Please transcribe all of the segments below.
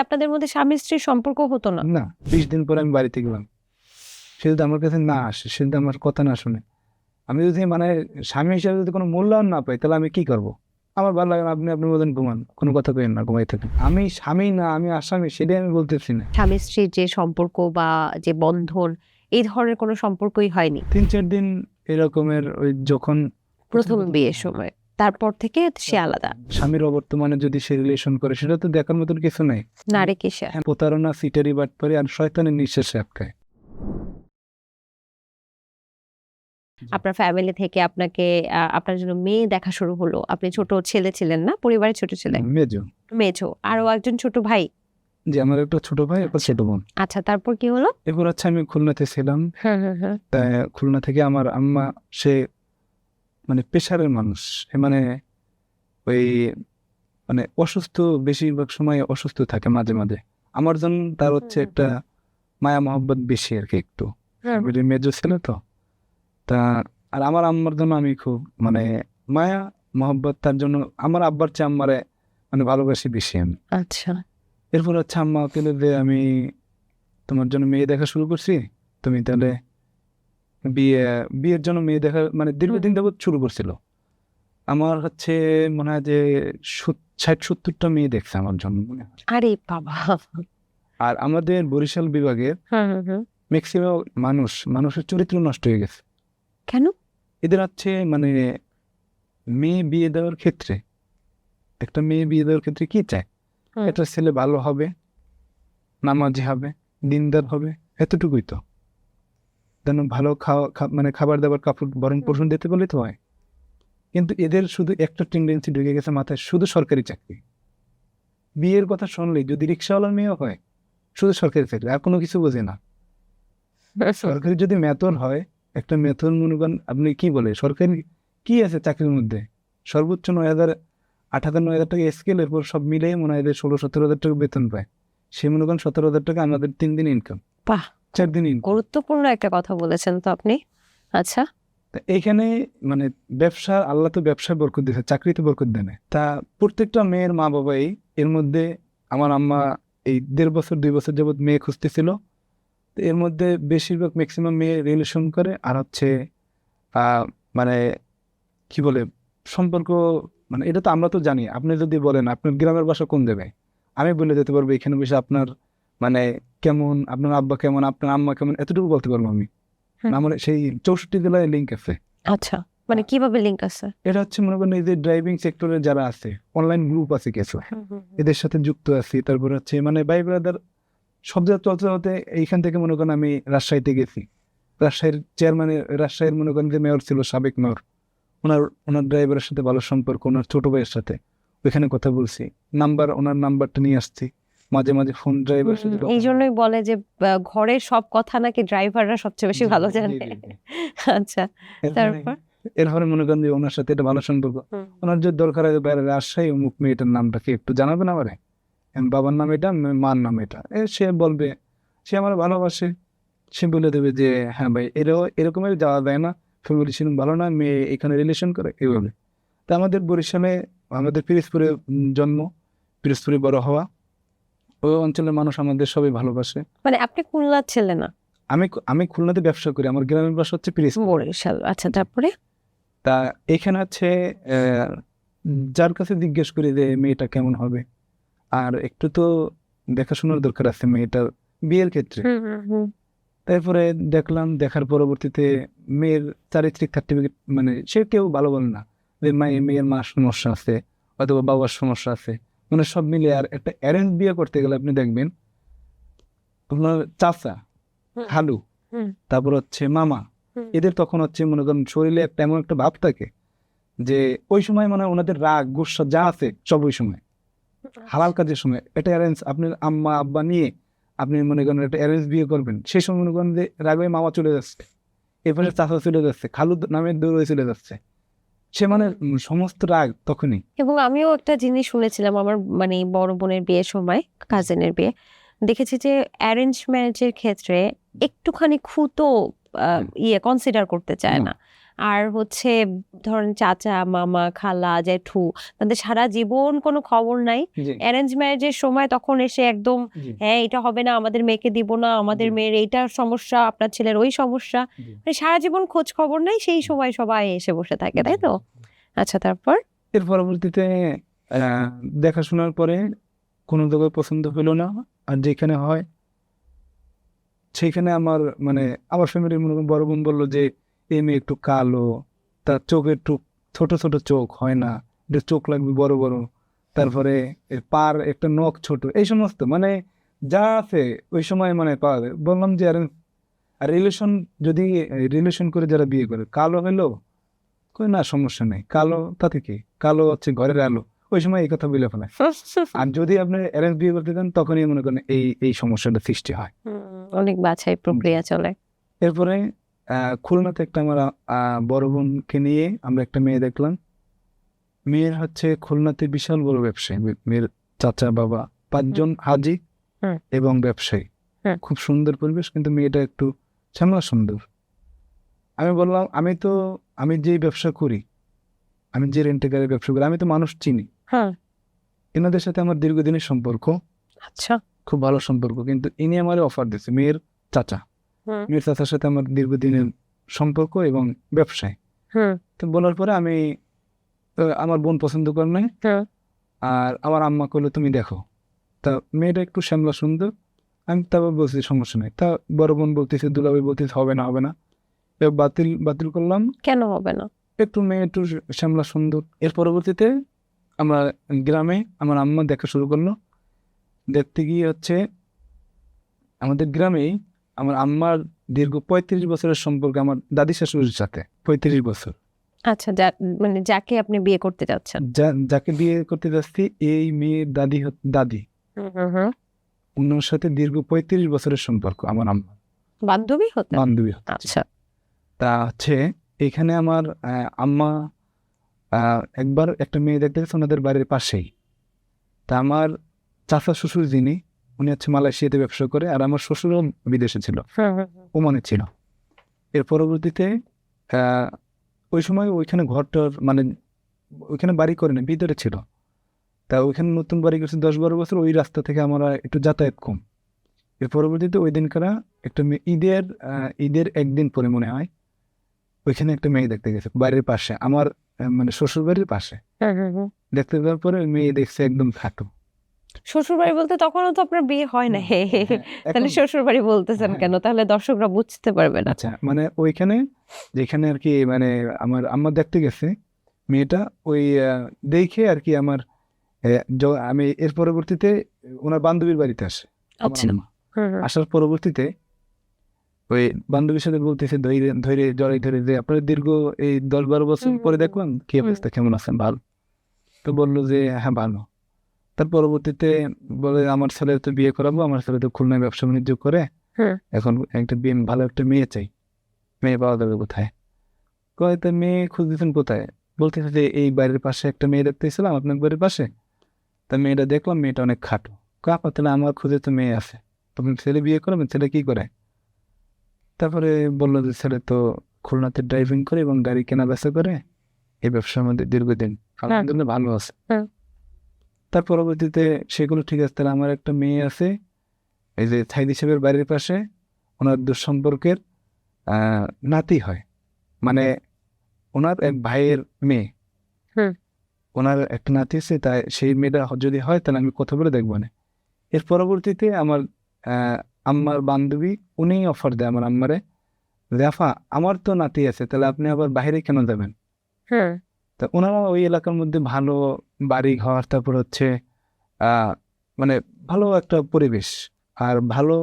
আপনাদের মধ্যে স্বামী স্ত্রীর সম্পর্ক হতো না? না 20 দিন পরে আমি বাড়িতে গেলাম, সে যদি আমার কাছে না আসে, সে যদি আমার কথা না শুনে, আমি যদি মানে স্বামী হিসাবে যদি কোনো মূল্যায়ন না পাই, তাহলে আমি কি করবো? আমার ভালো লাগে না, আপনি আপনার মতন ঘুমান, কোনো কথা কেন না, ঘুমাই থাকেন। আমি স্বামী না, আমি আসামি, সেটাই আমি বলতেছি না। স্বামী স্ত্রীর যে সম্পর্ক বা যে বন্ধন, এই ধরনের কোনো সম্পর্কই হয়নি 3-4 দিন এরকমের, ওই যখন প্রথম বিয়ের সময়, তারপর থেকে সে আলাদা? স্বামীর অবর্তমানে যদি সে রিলেশন করে, সেটা তো দেখার মতন কিছু নাই। নারী কিসে? হ্যাঁ, প্রতারণা, সিটারি, বাটপারি আর শয়তানের নিঃশ্বাসে আটকায়। আপনার ফ্যামিলি থেকে আপনাকে আপনার জন্য মেয়ে দেখা শুরু হলো। আপনি ছোট ছেলে ছিলেন না? পরিবারের ছোট ছেলে? মেজো। মেঝো। আরো একজন ছোট ভাই? যে আমার একটা ছোট ভাই, একটা ছোট বোন। আচ্ছা, তারপর কি হলো? এরপর হচ্ছে আমি খুলনাতে ছিলাম। হ্যাঁ, হ্যাঁ, হ্যাঁ। তা খুলনা থেকে আমার আম্মা, সে মানে প্রেশারের মানুষ, সে মানে ওই মানে অসুস্থ, বেশিরভাগ সময় অসুস্থ থাকে মাঝে মাঝে। আমার জন্য তার হচ্ছে একটা মায়া মহব্বত বেশি আর কি, একটু মেজো ছেলে তো। তা আর আমার আম্মার জন্য আমি খুব মানে মায়া মহব্বত, তার জন্য আমার আব্বার চেয়ে আম্মারে মানে ভালোবাসি বেশি আমি। আচ্ছা। এরপর হচ্ছে আম্মা পেলে যে আমি তোমার জন্য মেয়ে দেখা শুরু করছি, তুমি তাহলে বিয়ের জন্য মেয়ে দেখা মানে দীর্ঘদিন যাবত শুরু করছিল। আমার হচ্ছে মনে হয় যে 60-70টা মেয়ে দেখছে আমার জন্য মনে হয়। আরে বাবা! আর আমাদের বরিশাল বিভাগের হুম, হুম, হুম। ম্যাক্সিমাম মানুষের চরিত্র নষ্ট হয়ে গেছে। কেন? এদের হচ্ছে মানে মেয়ে বিয়ে দেওয়ার ক্ষেত্রে, একটা মেয়ে বিয়ে দেওয়ার ক্ষেত্রে কি চায়, একটা ছেলে ভালো হবে, নামাজি হবে, দিনদার হবে, এতটুকুই তো। যেন ভালো মানে খাবার দাবার, কাপড় ভরণ পোষণ দিতে বলে তো হয়। কিন্তু এদের শুধু একটা টেন্ডেন্সি ঢুকে গেছে মাথায়, শুধু সরকারি চাকরি। বিয়ের কথা শুনলেই যদি রিক্সাওয়ালার মেয়েও হয়, শুধু সরকারি চাকরি, আর কোনো কিছু বোঝে না। সরকারি যদি মেথর হয়, একটা মেথর মনে করেন আপনি কি বলে, সরকারি কি আছে চাকরির মধ্যে? সর্বোচ্চ 9,000, 8,000, 9,000 টাকা স্কেল, এরপর সব মিলে মনে হয় 16-17 হাজার টাকা বেতন পায়। সে মনে করেন 17,000 টাকা আমাদের 3 দিন ইনকাম, বাহ! 4 দিন ইনকাম। গুরুত্বপূর্ণ একটা কথা বলেছেন তো আপনি। আচ্ছা। এইখানে মানে ব্যবসা, আল্লাহ তো ব্যবসায় বরকত দিয়েছে, চাকরিতে বরকত দেয় না। তা প্রত্যেকটা মেয়ের মা বাবাই এর মধ্যে, আমার আম্মা এই 1.5 বছর 2 বছর যাবত মেয়ে খুঁজতেছিল। তো এর মধ্যে বেশিরভাগ ম্যাক্সিমাম মেয়ে রিলেশন করে, আর হচ্ছে মানে কি বলে সম্পর্ক, মানে এটা তো আমরা তো জানি। আপনি যদি বলেন আপনার গ্রামের বাসা কোন জায়গায়, আমি বলে দিতে পারবো এখানে বসে আপনার মানে কেমন, আপনার আব্বা কেমন, আপনার আম্মা কেমন, এতটুকু বলতে পারবো আমি। আমার সেই 64 জেলায় লিঙ্ক আছে। আচ্ছা, মানে কিভাবে লিঙ্ক আছে? এটা হচ্ছে মনে করেন এই যে ড্রাইভিং সেক্টরে যারা আছে, অনলাইন গ্রুপ আছে কিছু, এদের সাথে যুক্ত আছি। তারপর হচ্ছে মানে ভাই ব্রাদার সব জায়গায় চলতে চলতে এইখান থেকে মনে করেন আমি রাজশাহীতে গেছি। রাজশাহীর চেয়ারম্যানের, রাজশাহীর মনে করেন যে মেয়র ছিল, সাবেক মেয়র, ওনার ড্রাইভারের সাথে ভালো সম্পর্ক, ওনার ছোট ভাইয়ের সাথে ওইখানে কথা বলছি, ওনার নাম্বারটা নিয়ে আসছি, মাঝে মাঝে ফোন ড্রাইভারের সাথে এই জন্যই বলে যে ঘরের সব কথা নাকি ড্রাইভাররা সবচেয়ে বেশি ভালো জানে। আচ্ছা, তারপর? এরপরে মনে করেন যে ওনার সাথে একটা ভালো সম্পর্ক। ওনার যদি দরকার হয় বাইরে রাজশাহী অমুক মেয়েটার নামটা কি একটু জানাবেন আমারে, বাবার নাম এটা, মার নাম এটা, সে বলবে, সে আমার ভালোবাসে, সে বলে দেবে যে হ্যাঁ ভাই এরকমের যাওয়া যায় না, ফ্যামিলি ছিল ভালো না, মেয়ে এখানে রিলেশন করে এইভাবে। তা আমাদের বরিশালে, আমাদের পিরোজপুরে জন্ম, পিরোজপুরে বড় হওয়া, ওই অঞ্চলের মানুষ আমাদের সবাই ভালোবাসে। মানে আপনি খুলনার ছেলে না? আমি খুলনাতে ব্যবসা করি, আমার গ্রামের বাসা হচ্ছে পিরোজপুর। বরিশাল। আচ্ছা, তারপরে? তা এখানে হচ্ছে যার কাছে জিজ্ঞেস করি যে মেয়েটা কেমন হবে, আর একটু তো দেখাশোনার দরকার আছে মেয়েটার বিয়ের ক্ষেত্রে। তারপরে দেখলাম, দেখার পরবর্তীতে মেয়ের চারিত্রিক সার্টিফিকেট মানে সে কেউ ভালো বলে না যে মেয়ের মার সমস্যা আছে অথবা বাবার সমস্যা আছে, মানে সব মিলে। আর একটা অ্যারেঞ্জ বিয়ে করতে গেলে আপনি দেখবেন আপনার চাচা, খালু, তারপর হচ্ছে মামা, এদের তখন হচ্ছে মনে করেন শরীরে একটা এমন একটা ভাব থাকে যে ওই সময় মানে ওনাদের রাগ গুসা যা আছে সব ওই সময় হালাল কাজের সময়। এটা অ্যারেঞ্জ, আপনি আম্মা আব্বা নিয়ে আপনি মনে করেন একটা অ্যারেঞ্জ বিয়ে করবেন, সেই সময় মনে করেন যে রাগে মামা চলে যাচ্ছে, এরপরে চাচা চলে যাচ্ছে, খালু নামের দৌড়ে চলে যাচ্ছে, সে মানে সমস্ত রাগ তখনই। এবং আমিও একটা জিনিস শুনেছিলাম আমার মানে বড় বোনের বিয়ের সময়, কাজিনের বিয়ে, দেখেছি যে অ্যারেঞ্জ ম্যারেজের ক্ষেত্রে একটুখানি খুঁতো কনসিডার করতে চায় না। আর হচ্ছে ধরেন চাচা, মামা, খালা, জেঠু তাদের সারা জীবন কোনো খবর নাই। জি অ্যারেঞ্জ ম্যারেজের সময় তখন এসে একদম জি হ্যাঁ, এটা হবে না, আমাদের মেয়েকে দিব না, আমাদের জি মেয়ের এইটা সমস্যা, আপনার ছেলের ওই সমস্যা। জি মানে সারা জীবন খোঁজ খবর নাই, সেই সময় সবাই এসে বসে থাকে, তাই তো? আচ্ছা, তারপর? এর পরবর্তীতে দেখাশোনার পরে কোনো জায়গায় পছন্দ হলো না, আর যেখানে হয় সেইখানে আমার মানে আমার ফ্যামিলির মনে করেন বড় বোন বললো যে এই মেয়ে একটু কালো, তার চোখ একটু ছোট ছোট চোখ হয় না, এটা চোখ লাগবে বড় বড়, তারপরে এর পার একটা নখ ছোট, এই সমস্ত মানে যা আছে ওই সময় মানে পাওয়া যায়। বললাম যে আর রিলেশন যদি রিলেশন করে যারা বিয়ে করে কালো হলো, কই না সমস্যা নেই, কালো তাতে কি, কালো হচ্ছে ঘরের আলো, ওই সময় এই কথা বলে ফেলে। আর যদি আপনি অ্যারেঞ্জ বিয়ে করতে চান তখনই মনে করেন এই সমস্যাটা সৃষ্টি হয়। অনেক বাছাই প্রক্রিয়া চলে। এরপরে খুলনাতে একটা আমার বড় বোনকে নিয়ে আমরা একটা মেয়ে দেখলাম। মেয়ের হচ্ছে খুলনাতে বিশাল বড় ব্যবসায়ী, মেয়ের চাচা বাবা 5 জন হাজি হুম। এবং ব্যবসায়ী, হুম। খুব সুন্দর পরিবেশ, কিন্তু মেয়েটা একটু শ্যামলা সুন্দর। আমি বললাম আমি যে ব্যবসা করি, আমি যে রেন্টে গাড়ির ব্যবসা করি, আমি তো মানুষ চিনি, হ্যাঁ। এনাদের সাথে আমার দীর্ঘদিনের সম্পর্ক, আচ্ছা। খুব ভালো সম্পর্ক, কিন্তু ইনি আমার অফার দিচ্ছে, মেয়ের চাচা, হুম। মেয়ের চাচার সাথে আমার দীর্ঘদিনের সম্পর্ক এবং ব্যবসায়। হুম। তো বলার পরে আমি আমার বোন পছন্দ করে নাই, হুম। আর আমার আম্মা কইলো তুমি দেখো। তা মেয়েটা একটু শ্যামলা সুন্দর, আমি তারপর বলছি সমস্যা নেই। তা বড় বোন বলতেছে, দুলাভাই বলতেছে হবে না হবে না, এবার বাতিল বাতিল করলাম। কেন হবে না? একটু মেয়ে একটু শ্যামলা সুন্দর। এর পরবর্তীতে আমরা গ্রামে আমার আম্মা দেখা শুরু করলো। দেখতে গিয়ে হচ্ছে আমাদের গ্রামেই আমার আম্মার দীর্ঘ 35 বছরের সম্পর্ক আমার দাদি শাশুড়ির সাথে, 35 বছর। আচ্ছা, মানে যাকে আপনি বিয়ে করতে যাচ্ছেন। যাকে বিয়ে করতে যাচ্ছি এই মেয়ের দাদি দাদি, হুম হুম হুম। ওনার সাথে দীর্ঘ 35 বছরের সম্পর্ক আমার আম্মা, বান্ধবী হতে? বান্ধবী হচ্ছে। আচ্ছা। তা হচ্ছে এখানে আমার আম্মা একবার একটা মেয়ে দেখতে গেছে ওনাদের বাড়ির পাশেই। তা আমার চাচা শ্বশুর যিনি, উনি হচ্ছে মালয়েশিয়াতে ব্যবসা করে, আর আমার শ্বশুরও বিদেশে ছিল, হুম হুম হুম। ওমানে ছিল। এর পরবর্তীতে আহ, ওই সময় ওইখানে ঘরটার মানে ওইখানে বাড়ি করে না, ভিতরে ছিল। তা ওইখানে নতুন বাড়ি করছে 10-12 বছর, ওই রাস্তা থেকে আমরা একটু যাতায়াত কম। এর পরবর্তীতে ওই দিনকারা একটা মেয়ে ঈদের একদিন পরে মনে হয় ওইখানে একটা মেয়ে দেখতে গেছে বাড়ির পাশে, আমার মানে শ্বশুর বাড়ির পাশে। হুম হুম হুম। দেখতে যাওয়ার পরে ওই মেয়ে দেখছে একদম খাটো। শ্বশুর বাড়ি বলতে তখনও তো আপনার বিয়ে হয় না। হ্যাঁ, তাহলে এখন শ্বশুর বাড়ি বলতেছেন হ্যাঁ, কেন? তাহলে দর্শকরা বুঝতে পারবে না। আচ্ছা মানে ওইখানে যেখানে আর কি মানে আমার আম্মা দেখতে গেছে মেয়েটা, ওই দেখে আর কি আমার আমি এর পরবর্তীতে ওনার বান্ধবীর বাড়িতে আসে আমার আচ্ছা। আম্মা। হুম হুম আসার পরবর্তীতে ওই বান্ধবীর সাথে বলতেছে ধৈর্য ধৈর্য জড়াই ধরে যে আপনার দীর্ঘ এই 10-12 বছর হুম পরে হুম দেখলাম কি হুম। অবস্থা, কেমন আছেন, ভালো? তো বললো যে হ্যাঁ ভালো। তার পরবর্তীতে বলে আমার ছেলে তো বিয়ে করাবো, আমার ছেলে তো খুলনায় ব্যবসা বাণিজ্য করে, হুম। এখন একটা বিয়ে ভালো একটা মেয়ে চাই, মেয়ে পাওয়া যাবে কোথায়? কয় তা মেয়ে খুঁজতেছেন কোথায়? বলতেছে যে এই বাড়ির পাশে একটা মেয়ে দেখতে এসেছিলাম আপনার বাড়ির পাশে, তা মেয়েটা দেখলাম, মেয়েটা অনেক খাটো। কাপা তাহলে আমার খুঁজে তো মেয়ে আছে, তখন ছেলে বিয়ে করবেন, ছেলে কি করে? তারপরে বললো যে ছেলে তো খুলনাতে ড্রাইভিং করে এবং গাড়ি কেনা বেচা করে, এই ব্যবসার মধ্যে দীর্ঘদিন আলহামদুলিল্লাহ ভালো আছে। হুম। তার পরবর্তীতে সেগুলো ঠিক আছে, তাহলে আমার একটা মেয়ে আছে এই যে সাইদি সাহেবের বাড়ির পাশে, ওনার দুঃসম্পর্কের নাতি হয়, মানে ওনার এক ভাইয়ের মেয়ে, হুম। ওনার একটা নাতি আছে, তাই সেই মেয়েটা যদি হয় তাহলে আমি কথা বলে দেখবো না। এর পরবর্তীতে আমার আম্মার বান্ধবী উনি অফার দেয় আমার আম্মারে, জাফা আমার তো নাতি আছে, তাহলে আপনি আবার বাইরে কেন যাবেন? হুম। তা ওনারা ওই এলাকার মধ্যে ভালো বাড়ি ঘর, তারপর হচ্ছে আহ মানে ভালো একটা পরিবেশ, আর ভালো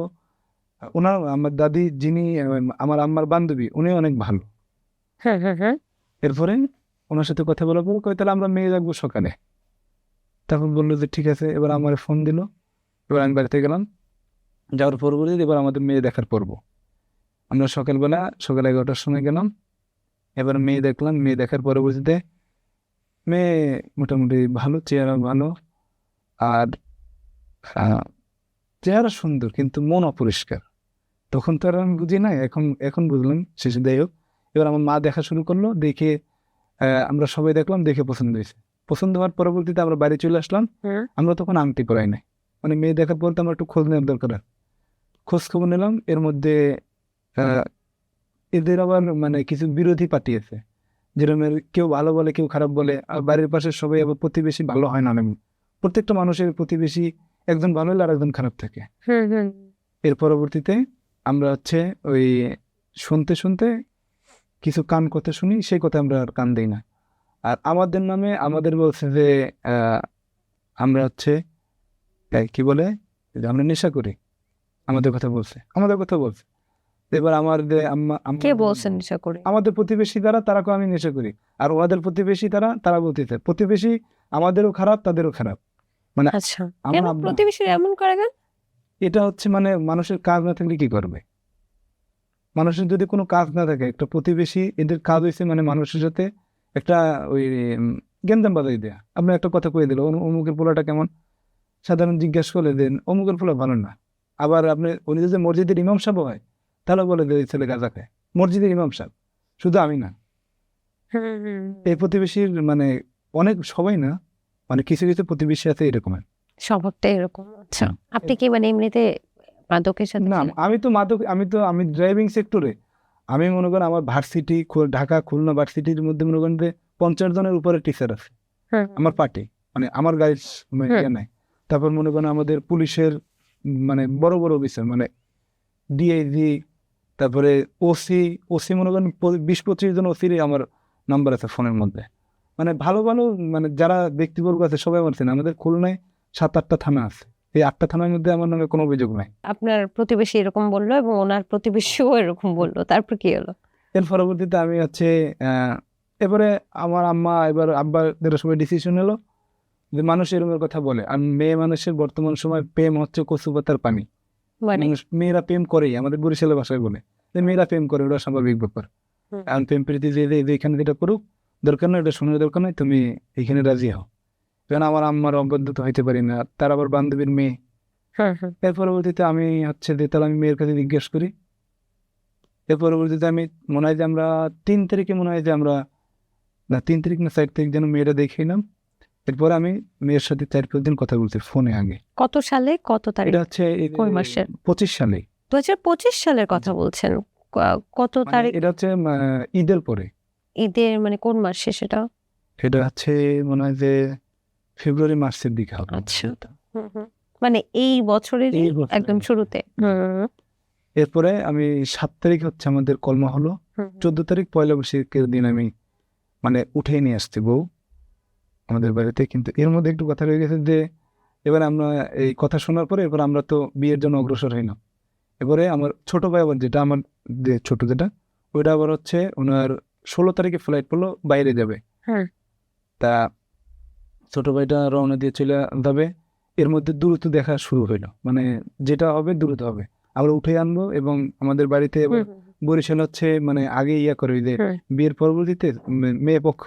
ওনার আমার দাদি যিনি আমার আম্মার বান্ধবী উনি অনেক ভালো। হুম হুম হুম। এরপরে ওনার সাথে কথা বলার পর কয় তাহলে আমরা মেয়ে রাখবো সকালে। তখন বললো যে ঠিক আছে, এবার আমার ফোন দিল, এবার আমি বাড়িতে গেলাম, যাওয়ার পরবর্তীতে এবার আমাদের মেয়ে দেখার পর্ব। আমরা সকাল 11টার সময় গেলাম, এবার মেয়ে দেখলাম, মেয়ে দেখার পরবর্তীতে মেয়ে মোটামুটি ভালো, চেহারা ভালো, আর চেহারা সুন্দর কিন্তু মন অপরিষ্কার। তখন তো আর আমি বুঝি না, এখন এখন বুঝলাম শেষে, যাই হোক এবার আমার মা দেখা শুরু করলো, দেখে আমরা সবাই দেখলাম, দেখে পছন্দ হয়েছে। পছন্দ হওয়ার পরবর্তীতে আমরা বাইরে চলে আসলাম। আমরা তখন আংটি পরাই নাই, মানে মেয়ে দেখার পর তো আমার একটু খোঁজ নেওয়ার দরকার, খোঁজ খবর নিলাম। এর মধ্যে এদের আবার মানে কিছু বিরোধী পার্টি আছে, যেরকম কেউ ভালো বলে কেউ খারাপ বলে, আর বাড়ির পাশে সবাই আবার প্রতিবেশী ভালো হয় না। প্রত্যেকটা মানুষের প্রতিবেশী একজন ভালো হলে আর একজন খারাপ থাকে। এর পরবর্তীতে আমরা হচ্ছে ওই শুনতে শুনতে কিছু কান কথা শুনি, সেই কথা আমরা আর কান দিই না। আর আমাদের নামে আমাদের বলছে যে আমরা হচ্ছে কি বলে যে আমরা নেশা করি, আমাদের কথা বলছে। এবার আমার যে কে বলছেন নেশা করে? আমাদের প্রতিবেশী দ্বারা তারা আমি নেশা করি, আর ওদের প্রতিবেশী তারা বলতেছে প্রতিবেশী আমাদেরও খারাপ তাদেরও খারাপ। মানে আচ্ছা, কেন প্রতিবেশী এমন করে কেন? এটা হচ্ছে মানে মানুষের কাজ না থাকলে কি করবে? মানুষের যদি কোনো কাজ না থাকে, একটা প্রতিবেশী এদের কাজ হয়েছে মানে মানুষের সাথে একটা ওই গেন্দাম বাজাই দেয়া। আপনি একটা কথা কয়ে দিল অমুকের পোলাটা কেমন, সাধারণ জিজ্ঞেস করলে দেন অমুকের পোলা ভালো না। আবার আপনি উনি যদি মসজিদের ইমাম সাহেব হয় তাহলে বলে যে ছেলে গাঁজা খায়, মসজিদের ইমাম সাহেব, শুধু আমি না। এই প্রতিবেশীর মানে অনেক সবাই না, মানে কিছু কিছু প্রতিবেশী আছে এরকমের স্বভাবটা এরকম। আচ্ছা, আপনি কি মানে এমনিতে মাদকের সাথে? না, আমি তো মাদক, আমি ড্রাইভিং সেক্টরে। আমি মনে করেন আমার ভার্সিটি ঢাকা খুলনা ভার্সিটির মধ্যে মনে করেন যে 50 জনের উপরে টিচার আছে আমার পার্টি, মানে আমার গাড়ির ইয়ে নাই। তারপর মনে করেন আমাদের পুলিশের মানে বড় বড় অফিসার, মানে ডিআইজি, তারপরে ওসি মনে করেন 20-25 জন ওসিরই আমার নাম্বার আছে ফোনের মধ্যে। মানে ভালো ভালো মানে যারা ব্যক্তিবর্গ আছে সবাই আমার চেনে। আমাদের খুলনায় 7-8টা থানা আছে, এই 8টা থানার মধ্যে আমার নামে কোনো অভিযোগ নাই। আপনার প্রতিবেশী এরকম বললো এবং ওনার প্রতিবেশীও এরকম বললো, তারপর কি হলো? এর পরবর্তীতে আমি হচ্ছে এবারে আমার আব্বাদের সবাই ডিসিশন এলো যে মানুষ এরকমের কথা বলে, আর মেয়ে মানুষের বর্তমান সময় প্রেম হচ্ছে কচু পাতার পানি। মানে মেয়েরা প্রেম করেই, আমাদের বরিশালের ভাষায় বলে যে মেয়েরা প্রেম করে, ওটা স্বাভাবিক ব্যাপার। কারণ প্রেম প্রীতি যেখানে যেটা করুক, দরকার নয় এটা শোনার দরকার নয়, তুমি এখানে রাজি হও। কারণ আমার আম্মার অবাধ্যত হইতে পারি না, তার আবার বান্ধবীর মেয়ে। এর পরবর্তীতে আমি হচ্ছে যে তাহলে আমি মেয়ের কাছে জিজ্ঞেস করি। এর পরবর্তীতে আমি মনে হয় যে আমরা 3 তারিখে মনে হয় যে আমরা না 3 তারিখ না 4 তারিখ যেন মেয়েরা দেখেছিলাম। এরপরে আমি মেয়ের সাথে 4-5 দিন কথা বলছি ফোনে আগে। কত সালে, কত তারিখ? এটা হচ্ছে কোন মাসের? 25 সালে। 2025 সালের কথা বলছেন? কত তারিখ? এটা হচ্ছে ঈদের পরে। ঈদের মানে কোন মাসে সেটা? এটা হচ্ছে মনে হয় যে ফেব্রুয়ারি মাসের দিকে হবে। আচ্ছা, মানে এই বছরের একদম শুরুতে। এরপরে আমি 7 তারিখ হচ্ছে আমাদের কলমা হলো, 14 তারিখ পয়লা বৈশাখের দিন আমি মানে উঠে নিয়ে আসছি বউ আমাদের বাড়িতে। কিন্তু এর মধ্যে একটু কথা রয়ে গেছে যে এবার আমরা এই কথা শোনার পরে এবার আমরা তো বিয়ের জন্য অগ্রসর হই না। এবারে আমার ছোট ভাই আবার যেটা আমার যে ছোট যেটা ওইটা আবার হচ্ছে ওনার 16 তারিখে ফ্লাইট পড়লো, বাইরে যাবে। তা ছোট ভাইটা রওনা দিয়ে চলে যাবে। এর মধ্যে দ্রুত দেখা শুরু হইলো, মানে যেটা হবে দ্রুত হবে, আমরা উঠে আনবো। এবং আমাদের বাড়িতে বরিশাল হচ্ছে মানে আগে ইয়া করে যে বিয়ের পরবর্তীতে মেয়ে পক্ষ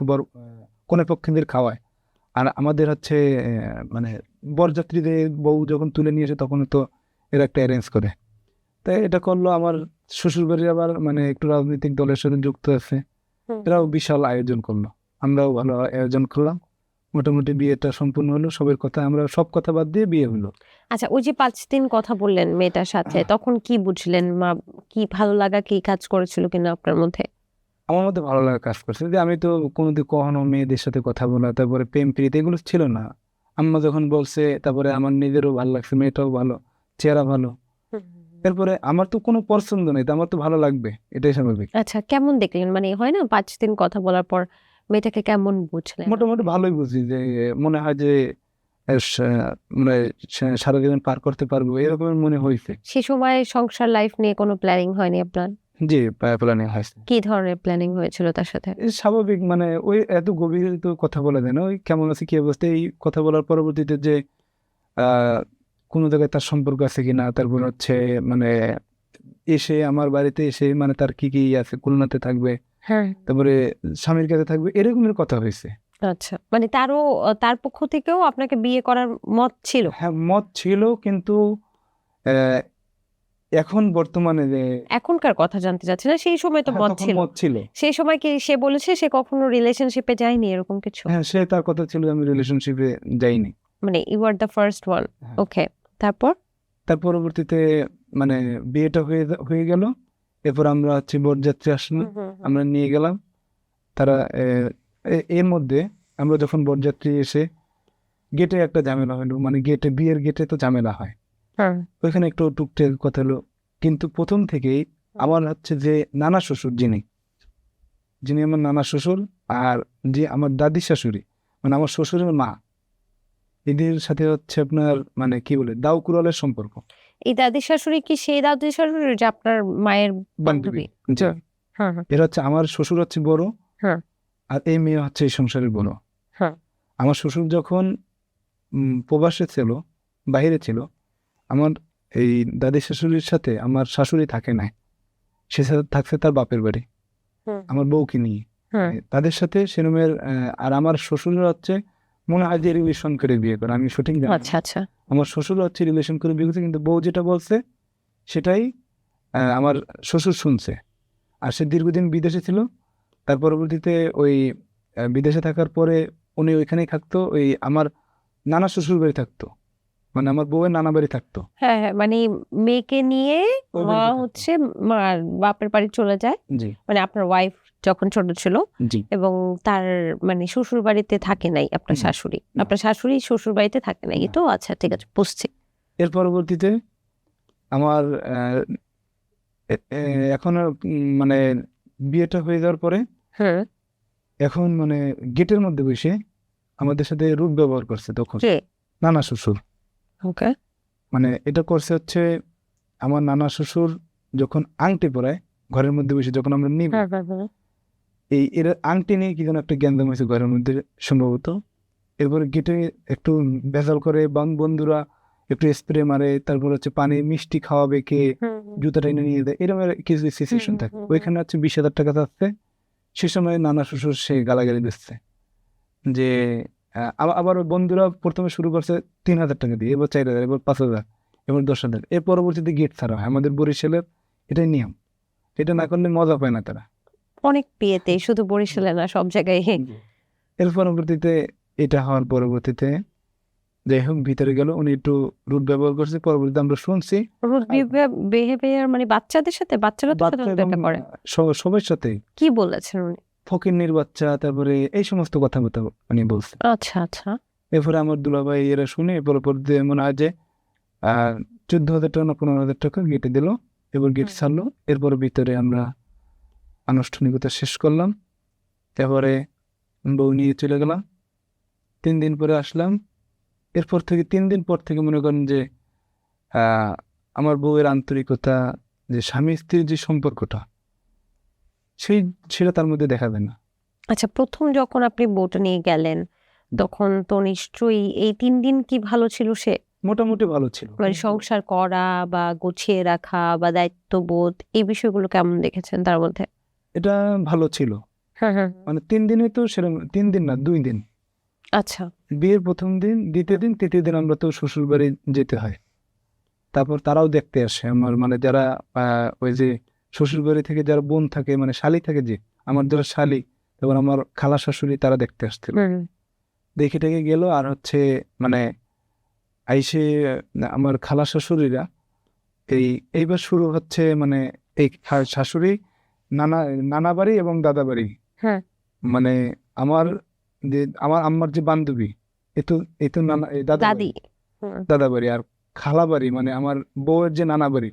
কনে পক্ষদের খাওয়ায়, আর আমাদের হচ্ছে মানে বরযাত্রীদের বউ যখন তুলে নিয়ে আসে তখন তো এরা একটা অ্যারেঞ্জ করে। তাই এটা করলো। আমার শ্বশুর বাড়ির আবার মানে একটু রাজনৈতিক দলের সাথে যুক্ত আছে, এরাও বিশাল আয়োজন করলো, আমরাও ভালো আয়োজন করলাম। মোটামুটি বিয়েটা সম্পূর্ণ হলো, সবের কথা আমরা সব কথা বাদ দিয়ে বিয়ে হলো। আচ্ছা, ওই যে 5 দিন কথা বললেন মেয়েটার সাথে, তখন কি বুঝলেন? মা কি ভালো লাগা কি কাজ করেছিল কিনা আপনার মধ্যে? আমার মধ্যে ভালো লাগা কাজ করছে যে আমি তো কোনোদিন কখনো মেয়েদের সাথে কথা বলা, তারপরে প্রেম প্রীতি এগুলো ছিল না। আম্মা যখন বলছে তারপরে আমার নিজেরও ভালো লাগছে, মেয়েটাও ভালো, চেহারা ভালো। এরপরে আমার তো কোনো পছন্দ নেই, আমার তো ভালো লাগবে, এটাই স্বাভাবিক। আচ্ছা, কেমন দেখলেন? মানে হয় না 5 দিন কথা বলার পর মেয়েটাকে কেমন বুঝলেন? মোটামুটি ভালোই বুঝি, যে মনে হয় যে মানে সারা জীবন পার করতে পারবো এরকমের মনে হয়েছে। সে সময় সংসার লাইফ নিয়ে কোনো প্ল্যানিং হয়নি আপনার? জি, প্ল্যানিং হয়েছে। কি ধরনের প্ল্যানিং হয়েছিল তার সাথে? স্বাভাবিক, মানে ওই এত গভীর তো কথা বলা যায় না, ওই কেমন আছে কি অবস্থা এই কথা বলার পরবর্তীতে যে কোনো জায়গায় তার সম্পর্ক আছে কিনা, তারপর হচ্ছে মানে এসে আমার বাড়িতে এসে মানে তার কি কি আছে, খুলনাতে থাকবে, তারপরে স্বামীর কাছে থাকবে, এরকমের কথা হয়েছে। আচ্ছা, মানে তার পক্ষ থেকেও আপনাকে বিয়ে করার মত ছিল? হ্যাঁ, মত ছিল, কিন্তু এখন বর্তমানে যে এখনকার কথা জানতে চাচ্ছি না, সেই সময় তো হ্যাঁ, মত তখন ছিল। মত ছিল। সেই সময় কি সে বলেছে সে কখনো রিলেশনশিপে যায়নি এরকম কিছু? হ্যাঁ, সে তার কথা ছিল আমি রিলেশনশিপে যাইনি। মানে you are the first one. হ্যাঁ। ওকে, তারপর? তার পরবর্তীতে মানে বিয়েটা হয়ে গেল। এরপর আমরা হচ্ছে বরযাত্রী আসলো, আমরা নিয়ে গেলাম। তারা এর মধ্যে আমরা যখন বরযাত্রী এসে গেটে একটা ঝামেলা হলো, মানে গেটে, বিয়ের গেটে তো ঝামেলা হয়, হ্যাঁ, ওইখানে একটু টুকটাক কথা হলো। কিন্তু প্রথম থেকেই আমার হচ্ছে যে নানা শ্বশুর, যিনি আমার নানা শ্বশুর, আর যে আমার দাদি শাশুড়ি, মানে আমার শ্বশুরের মা, এদের সাথে হচ্ছে আপনার মানে কি বলে দাও কুড়ালের সম্পর্ক। এই দাদি শাশুড়ি কি সেই দাদি শাশুড়ি যে আপনার মায়ের বান্ধবী? জি। হ্যাঁ, হ্যাঁ, এরা হচ্ছে আমার শ্বশুর হচ্ছে বড়, হ্যাঁ, আর এই মেয়ে হচ্ছে এই সংসারের বড়। হ্যাঁ। আমার শ্বশুর যখন প্রবাসে ছিল, বাইরে ছিল, আমার এই দাদি শাশুড়ির সাথে আমার শাশুড়ি থাকে নাই, সে থাকছে তার বাপের বাড়ি আমার বউকে নিয়ে। তাদের সাথে সেরমের আর আমার শ্বশুরের হচ্ছে মনে হয় যে রিলেশন করে বিয়ে করে, আমি সঠিক জানি না। আচ্ছা, আচ্ছা। আমার শ্বশুর হচ্ছে রিলেশন করে বিয়ে করছে, কিন্তু বউ যেটা বলছে সেটাই আমার শ্বশুর শুনছে। আর সে দীর্ঘদিন বিদেশে ছিল। তার পরবর্তীতে ওই বিদেশে থাকার পরে উনি ওইখানেই থাকতো, ওই আমার নানা শ্বশুর বাড়ি থাকতো, মানে আমার বউয়ের নানা বাড়ি থাকতো। হ্যাঁ, হ্যাঁ, মানে মেয়েকে নিয়ে ওই মা বাড়িতে থাকতো। হচ্ছে মার বাপের বাড়ি চলে যায়, জি, মানে আপনার ওয়াইফ যখন ছোট ছিল, জি, এবং তার মানে শ্বশুর বাড়িতে থাকে নাই আপনার হুম, শাশুড়ি, না। আপনার শাশুড়ি শ্বশুর বাড়িতে থাকে নাই, না। তো আচ্ছা ঠিক আছে, বুঝছি। এর পরবর্তীতে আমার এখন মানে বিয়েটা হয়ে যাওয়ার পরে হ্যাঁ, এখন মানে গেটের মধ্যে বসে আমাদের সাথে রূপ ব্যবহার করছে তখন কে? নানা শ্বশুর। ওকে। মানে এটা করছে হচ্ছে আমার নানা শ্বশুর যখন আংটি পরায় ঘরের মধ্যে বসে, যখন আমরা নিব, হ্যাঁ, হ্যাঁ, হ্যাঁ। এই এর আংটি নিয়ে কি যেন একটা গ্যাঞ্জাম হয়েছে ঘরের মধ্যে সম্ভবত। এরপরে গেটে একটু ভেজাল করে, বন্ধুরা একটু স্প্রে মারে, তারপর হচ্ছে পানি মিষ্টি খাওয়াবে কে, জুতাটা এনে নিয়ে দেয়, এরকম কিছু সিচুয়েশন থাকে। ওইখানে হচ্ছে 20,000 টাকা যাচ্ছে। সে সময় নানা শ্বশুর সে গালাগালি দিচ্ছে যে আবার ওই বন্ধুরা প্রথমে শুরু করছে 3,000 টাকা দিয়ে, এবার 4,000, এবার 5,000, এবার 10,000। এর পরবর্তীতে গেট ছাড়া হয় আমাদের বরিশালের, এটাই নিয়ম। এটা না করলে মজা পায় না তারা। অনেক বিয়েতে, শুধু বরিশালে না, সব জায়গায়। এর পরবর্তীতে এটা হওয়ার পরবর্তীতে যাই হোক ভিতরে গেল, উনি একটু রুট ব্যবহার করছে। পরবর্তীতে আমরা শুনছি রুড বিহেভিয়ার মানে বাচ্চাদের সাথে, বাচ্চারা তো বাচ্চা সাধারণত এবং এটা করে। সবার সাথে, কি বলেছেন উনি? ফকিন্নির বাচ্চা, তারপরে এই সমস্ত কথাবার্তা উনি বলছে। আচ্ছা, আচ্ছা। এরপরে আমার দুলাভাই এরা শুনে পরবর্তীতে মনে হয় যে 14,000 টাকা না 15,000 টাকা গেটে দিল, এবার গেট ছাড়লো। এরপরে ভিতরে আমরা আনুষ্ঠানিকতা শেষ করলাম। তারপরে বউ নিয়ে চলে গেলাম। 3 দিন পরে আসলাম। এরপর থেকে 3 দিন পর থেকে মনে করেন যে আমার বউয়ের আন্তরিকতা, যে স্বামী স্ত্রীর যে সম্পর্কটা, সেটা তার মধ্যে দেখা যায় না। আচ্ছা, প্রথম যখন আপনি বউটা নিয়ে গেলেন তখন তো নিশ্চয়ই এই 3 দিন কি ভালো ছিল সে? মোটামুটি ভালো ছিল। মানে সংসার করা বা গুছিয়ে রাখা বা দায়িত্ববোধ, এই বিষয়গুলো কেমন দেখেছেন তার মধ্যে? এটা ভালো ছিল। হ্যাঁ, হ্যাঁ। মানে 3 দিনে তো সেরকম, 3 দিন না 2 দিন। আচ্ছা। বিয়ের প্রথম দিন, দ্বিতীয় দিন, তৃতীয় দিন আমরা তো শ্বশুর বাড়ি যেতে হয়। তারপর তারাও দেখতে আসে আমার, মানে যারা ওই যে শ্বশুর বাড়ি থেকে যারা বোন থাকে, মানে শালি থাকে, যে আমার যারা শালি, তারপর আমার খালা শাশুড়ি, তারা দেখতে আসছিল। দেখে টেকে গেল। আর হচ্ছে মানে আইসে আমার খালা শাশুড়িরা এইবার শুরু হচ্ছে, মানে এই শাশুড়ি, নানা বাড়ি এবং দাদা বাড়ি, হ্যাঁ। মানে আমার আমার আম্মার যে বান্ধবী, এ তো নানা, দাদা দাদি। দাদা বাড়ি, আর খালা বাড়ি মানে আমার বউয়ের যে নানা বাড়ি,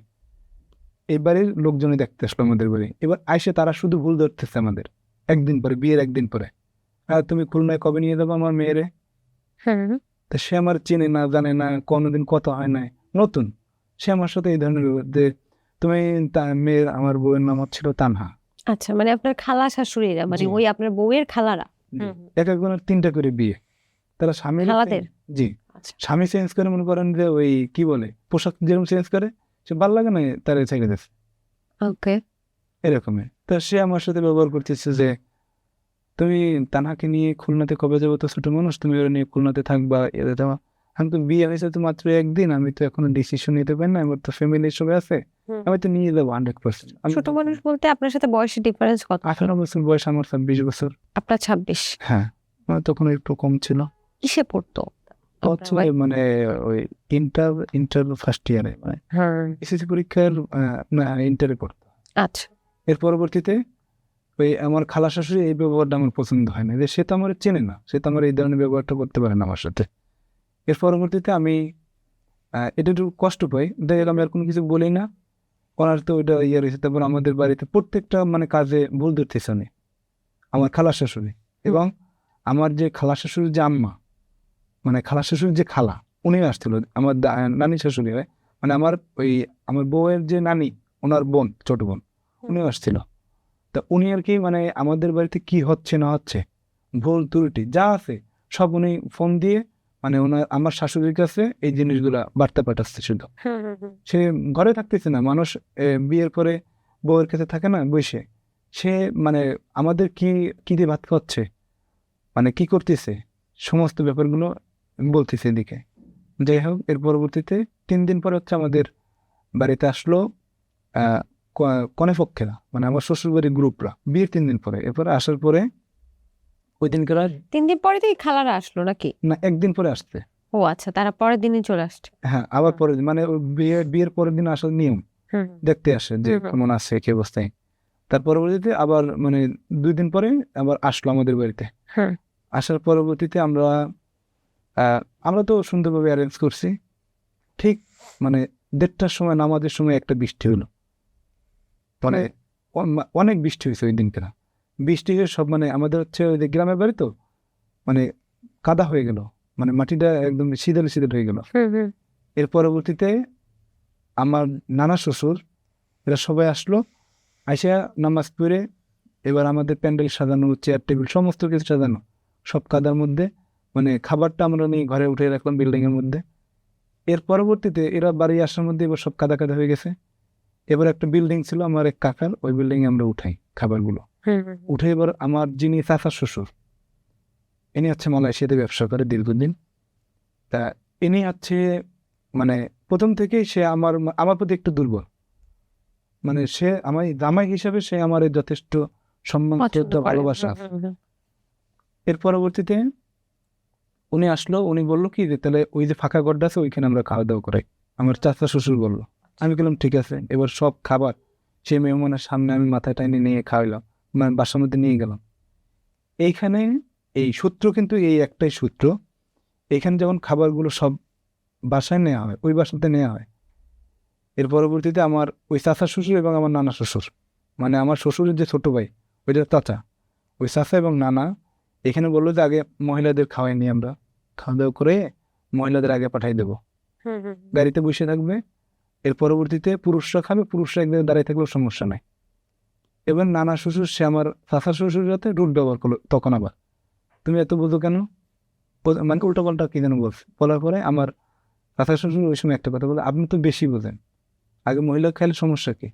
এই বাড়ির লোকজনই দেখতে আসলো আমাদের বাড়ি। এবার আইসে তারা শুধু ভুল ধরতেছে আমাদের একদিন পরে, বিয়ের একদিন পরে, তুমি খুলনায় কবে নিয়ে যাবো আমার মেয়েরে? তা সে আমার চেনে না, জানে না, কোনোদিন কথা হয় নাই, নতুন। সে আমার সাথে এই ধরনের যে তুমি মেয়ের, আমার বউয়ের নাম হচ্ছিল তানহা। আচ্ছা, মানে আপনার খালা শাশুড়িরা, মানে জি। ওই আপনার বউয়ের খালারা? এক একজনের 3টা করে বিয়ে, তারা স্বামী খালাদের? জি, আচ্ছা। স্বামী চেঞ্জ করে, মনে করেন যে ওই কি বলে পোশাক যেরকম চেঞ্জ করে, সে ভালো লাগে না তারা ছেড়ে দিচ্ছে, ওকে। এরকমের। তা সে আমার সাথে ব্যবহার করতেছে যে তুমি তানহাকে নিয়ে খুলনাতে কবে যাবো, তো ছোট মানুষ, তুমি ওরা নিয়ে খুলনাতে থাকবা, এদের দেওয়া। আমি তো বিয়ে হয়েছে তো মাত্র একদিন, আমি তো এখনো ডিসিশন নিতে পারি না, আমার তো ফ্যামিলির সবাই আছে, আমি তো নিয়ে যাবো 100%। ছোট মানুষ বলতে আপনার সাথে বয়সের ডিফারেন্স কত? 18 বছর বয়স, আমার 26 বছর। আপনার 26। হ্যাঁ, আমার তখন একটু কম ছিল। কিসে পড়তো? হচ্ছে মানে ওই ইন্টার ফার্স্ট ইয়ারে, মানে হ্যাঁ, এসএসসি পরীক্ষার না ইন্টারে পড়তো। আচ্ছা। এর পরবর্তীতে ওই আমার খালা শাশুড়ি এই ব্যবহারটা আমার পছন্দ হয় না, যে সে তো আমার চেনে না, সে তো আমার এই ধরনের ব্যবহারটা করতে পারে না আমার সাথে। এর পরবর্তীতে আমি এটা একটু কষ্ট পাই, দেখা গেল আমি আর কোনো কিছু বলি না, ওনার তো ওইটা ইয়ে রয়েছে। তারপর আমাদের বাড়িতে প্রত্যেকটা মানে কাজে ভুল ধরতেছে উনি, আমার খালা শাশুড়ি। এবং আমার যে খালা শাশুড়ির যে আম্মা, মানে খালা শাশুড়ির যে খালা, উনিও আসছিল, আমার নানি শাশুড়ি হয়, মানে আমার বউয়ের যে নানি, ওনার বোন, ছোট বোন, উনিও আসছিল। তা উনি আর কি মানে আমাদের বাড়িতে কি হচ্ছে না হচ্ছে, ভুল ত্রুটি যা আছে সব উনি ফোন দিয়ে মানে আমার শাশুড়ির কাছে এই জিনিসগুলা বার্তা পাঠাচ্ছে শুধু। সে ঘরে থাকতেছে না, মানুষ বিয়ের পরে বউয়ের কাছে থাকে না বসে, সে মানে আমাদের কি দিয়ে ভাত খাচ্ছে, মানে কি করতেছে, সমস্ত ব্যাপারগুলো বলতেছে এদিকে। যাই হোক, এর পরবর্তীতে 3 দিন পরে হচ্ছে আমাদের বাড়িতে আসলো কনে পক্ষেরা, মানে আমার শ্বশুর বাড়ির গ্রুপরা, বিয়ের 3 দিন পরে। এরপরে আসার পরে ওই দিনকার 3 দিন পরে থেকে খালারা আসলো নাকি? না, একদিন পরে আসছে। ও আচ্ছা, তারা পরের দিনই চলে আসছে। হ্যাঁ, আবার পরের দিন, মানে ওই বিয়ের পরের দিন আসার নিয়ম, দেখতে আসে যে কেমন আছে কি অবস্থায়। তার পরবর্তীতে আবার মানে 2 দিন পরে আবার আসলো আমাদের বাড়িতে। আসার পরবর্তীতে আমরা তো সুন্দরভাবে অ্যারেঞ্জ করছি। ঠিক মানে 1:30টার সময়, নামাজের সময় একটা বৃষ্টি হলো, মানে অনেক বৃষ্টি হয়েছে ওই দিনকে। বৃষ্টি হয়ে সব মানে আমাদের হচ্ছে ওই যে গ্রামের বাড়ি তো, মানে কাদা হয়ে গেল, মানে মাটিটা একদম শীতল হয়ে গেল। এর পরবর্তীতে আমার নানা শ্বশুর এরা সবাই আসলো, আইসা নামাজ পড়ে এবার আমাদের প্যান্ডেল সাজানো, চেয়ার টেবিল সমস্ত কিছু সাজানো, সব কাদার মধ্যে, মানে খাবারটা আমরা নিয়ে ঘরে উঠে রাখলাম বিল্ডিং এর মধ্যে। এর পরবর্তীতে এরা বাড়ি আসার মধ্যে এবার সব কাদা কাদা হয়ে গেছে। এবার একটা বিল্ডিং ছিল আমার এক কাকার, ওই বিল্ডিং এ আমরা উঠাই খাবারগুলো। উঠে এবার আমার যিনি চাচার শ্বশুর, ইনি হচ্ছে মালয়েশিয়াতে ব্যবসা করে দীর্ঘদিন। তা ইনি হচ্ছে মানে প্রথম থেকেই সে আমার প্রতি একটু দুর্বল, মানে সে আমার জামাই হিসাবে সে আমার যথেষ্ট সম্মান, শ্রদ্ধা, ভালোবাসা। এর পরবর্তীতে উনি আসলো, উনি বললো কি যে তাহলে ওই যে ফাঁকা গড্ডা আছে ওইখানে আমরা খাওয়া দাওয়া করাই, আমার চাচা শ্বশুর বললো। আমি বললাম ঠিক আছে। এবার সব খাবার সেই মেহমানের সামনে আমি মাথায় টাইনে নিয়ে খাওয়াইলাম, মানে বাসার মধ্যে নিয়ে গেলাম। এইখানে এই সূত্র কিন্তু এই একটাই সূত্র, এইখানে যখন খাবারগুলো সব বাসায় নেওয়া হয়, ওই বাসাতে নেওয়া হয়, এর পরবর্তীতে আমার ওই চাচা শ্বশুর এবং আমার নানা শ্বশুর, মানে আমার শ্বশুরের যে ছোট ভাই, ওইটা চাচা, ওই চাচা এবং নানা এখানে বললো যে আগে মহিলাদের খাওয়াই নিয়ে আমরা খাওয়া দাওয়া করে মহিলাদের আগে পাঠাই দেবো, গাড়িতে বসে থাকবে। এর পরবর্তীতে পুরুষরা খাবে, পুরুষরা একদিকে দাঁড়িয়ে থাকলেও সমস্যা নাই। এবার নানা শ্বশুর সে আমার চাচা শ্বশুরের সাথে রুট ব্যবহার করলো, তখন আবার তুমি এত বুঝো কেন, মানে উল্টো পাল্টা কি যেন বলছে। বলার পরে আমার চাচা শ্বশুর ওই সময় একটা কথা বলে, আপনি তো বেশি বোঝেন, আগে মহিলা খাইলে সমস্যা কি।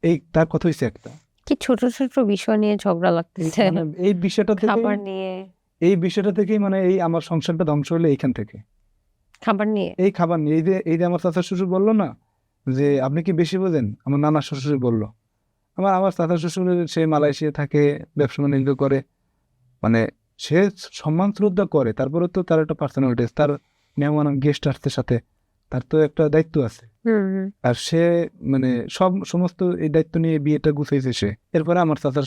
এই তার কথা হয়েছে একটা কি ছোট ছোট বিষয় নিয়ে ঝগড়া লাগতেছে, মানে এই বিষয়টা থেকে, খাবার নিয়ে, এই বিষয়টা থেকেই মানে এই আমার সংসারটা ধ্বংস হলো এইখান থেকে, খাবার নিয়ে। এই খাবার নিয়ে। এই যে আমার চাচা শ্বশুর বললো না যে আপনি কি বেশি বোঝেন, আমার নানা শ্বশুর বললো। আমার চাচা শ্বশুর সে মালয়েশিয়া থাকে, ব্যবসা বাণিজ্য করে, মানে সে সম্মান শ্রদ্ধা করে, তারপরে তো তার একটা পার্সোনালিটি, তার মেহমান গেস্ট আসতে সাথে তার তো একটা দায়িত্ব আছে। আর সে মানে সমস্ত এই দায়িত্ব নিয়ে বিয়েটা গুছাইছে সে। এরপরে আমার চাচা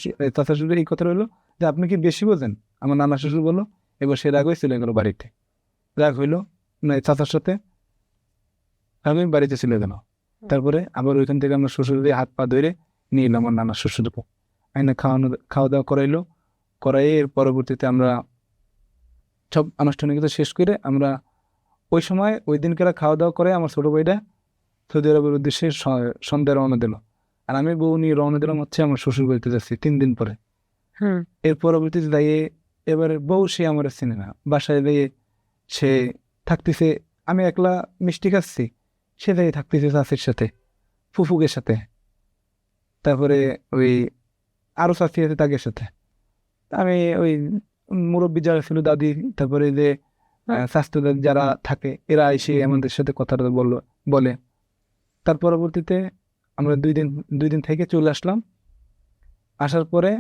শ্বশুর এই কথা রইলো যে আপনি কি বেশি বোঝেন, আমার নানা শ্বশুর বললো। এবার সে রাগ হয়ে চলে গেল বাড়িতে, রাগ হইলো না চাচার সাথে, আমি বাড়িতে চলে গেল। তারপরে আবার ওইখান থেকে আমরা শ্বশুর দিয়ে হাত পা ধরে নিয়ে এলাম আমার নানা শ্বশুর আইনা খাওয়া দাওয়া করাইলো। এর পরবর্তীতে আমরা সব আনুষ্ঠানিকতা শেষ করে আমরা ওই সময় ওই দিনকার খাওয়া দাওয়া করে আমার ছোট ভাইটা সৌদি আরবের উদ্দেশ্যে সন্ধ্যায় রওনা দিল, আর আমি বউ নিয়ে রওনা দিলাম হচ্ছে আমার শ্বশুর বাড়িতে যাচ্ছি 3 দিন পরে। এর পরবর্তীতে দাঁড়িয়ে এবারে বউ সে আমার চিনে না, বাসায় দাঁড়িয়ে সে থাকতেছে, আমি একলা মিষ্টি খাচ্ছি, সে দাঁড়িয়ে থাকতেছে চাষির সাথে, ফুফুকের সাথে, তারপরে ওই আরো চাষি আছে তাদের সাথে। আমি ওই মুরব্বী যারা ছিল দাদি, তারপরে যে স্বাস্থ্যদের যারা থাকে এরা এসে আমাদের সাথে কথাটা বলে। তার পরবর্তীতে আমরা 2 দিন থেকে চলে আসলাম। আসার পরে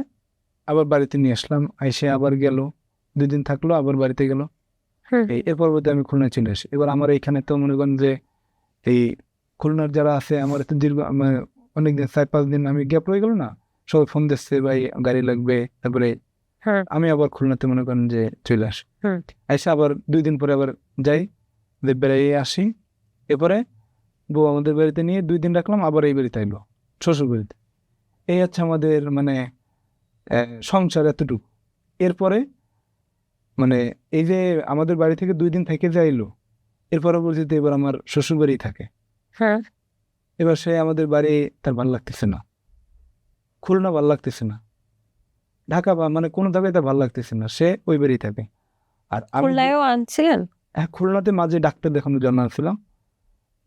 আবার বাড়িতে নিয়ে আসলাম, এসে আবার গেল, 2 দিন থাকলো, আবার বাড়িতে গেল। এর পরবর্তী আমি খুলনা চলে আসি। এবার আমার এইখানে তো মনে করেন যে এই খুলনার যারা আছে আমার এত দীর্ঘ অনেকদিন 4-5 দিন আমি গ্যাপ রয়ে গেল না, সবাই ফোন দিচ্ছে ভাই গাড়ি লাগবে। তারপরে আমি আবার খুলনাতে মনে করেন যে চলে আসি। এসে আবার 2 দিন পরে আবার যাই, বেড়াইয়ে আসি। এরপরে বউ আমাদের বাড়িতে নিয়ে 2 দিন রাখলাম, আবার এই বাড়িতে আইলো, শ্বশুর বাড়িতে। এই হচ্ছে আমাদের মানে সংসার এতটুকু। এরপরে মানে এই যে আমাদের বাড়ি থেকে 2 দিন থেকে যাইলো, এর পরবর্তীতে এবার আমার শ্বশুর বাড়ি থাকে। এবার সে আমাদের বাড়ি তার ভালো লাগতেছে না, খুলনা ভালো লাগতেছে না, ঢাকা বা মানে কোনো জায়গায় তার ভালো লাগতেছে না, সে ওই বাড়ি থাকে। আর আমি খুলনায়ও আনছিলেন? খুলনাতে মাঝে ডাক্তার দেখানোর জন্য আসছিলাম,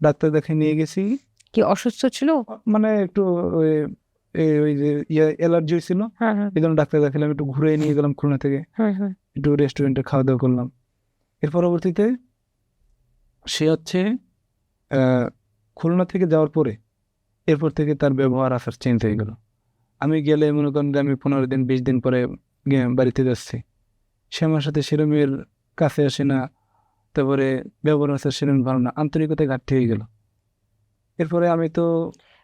ডাক্তার দেখে নিয়ে গেছি। কি অসুস্থ ছিল? মানে একটু ওই যে অ্যালার্জি হয়েছিল, এই জন্য ডাক্তার দেখালাম, একটু ঘুরে নিয়ে গেলাম খুলনা থেকে, একটু রেস্টুরেন্টে খাওয়া দাওয়া করলাম। এর পরবর্তীতে সে হচ্ছে খুলনা থেকে যাওয়ার পরে এরপর থেকে তার ব্যবহার আসার চেঞ্জ হয়ে গেল। আমি গেলে মনে করেন যে আমি 15 দিন 20 দিন পরে বাড়িতে যাচ্ছি, সে আমার সাথে সেরমের কাছে আসে না, তারপরে ব্যবহার আচার সেরম ভালো না, আন্তরিকতায় ঘাটতি হয়ে গেল। এরপরে আমি তো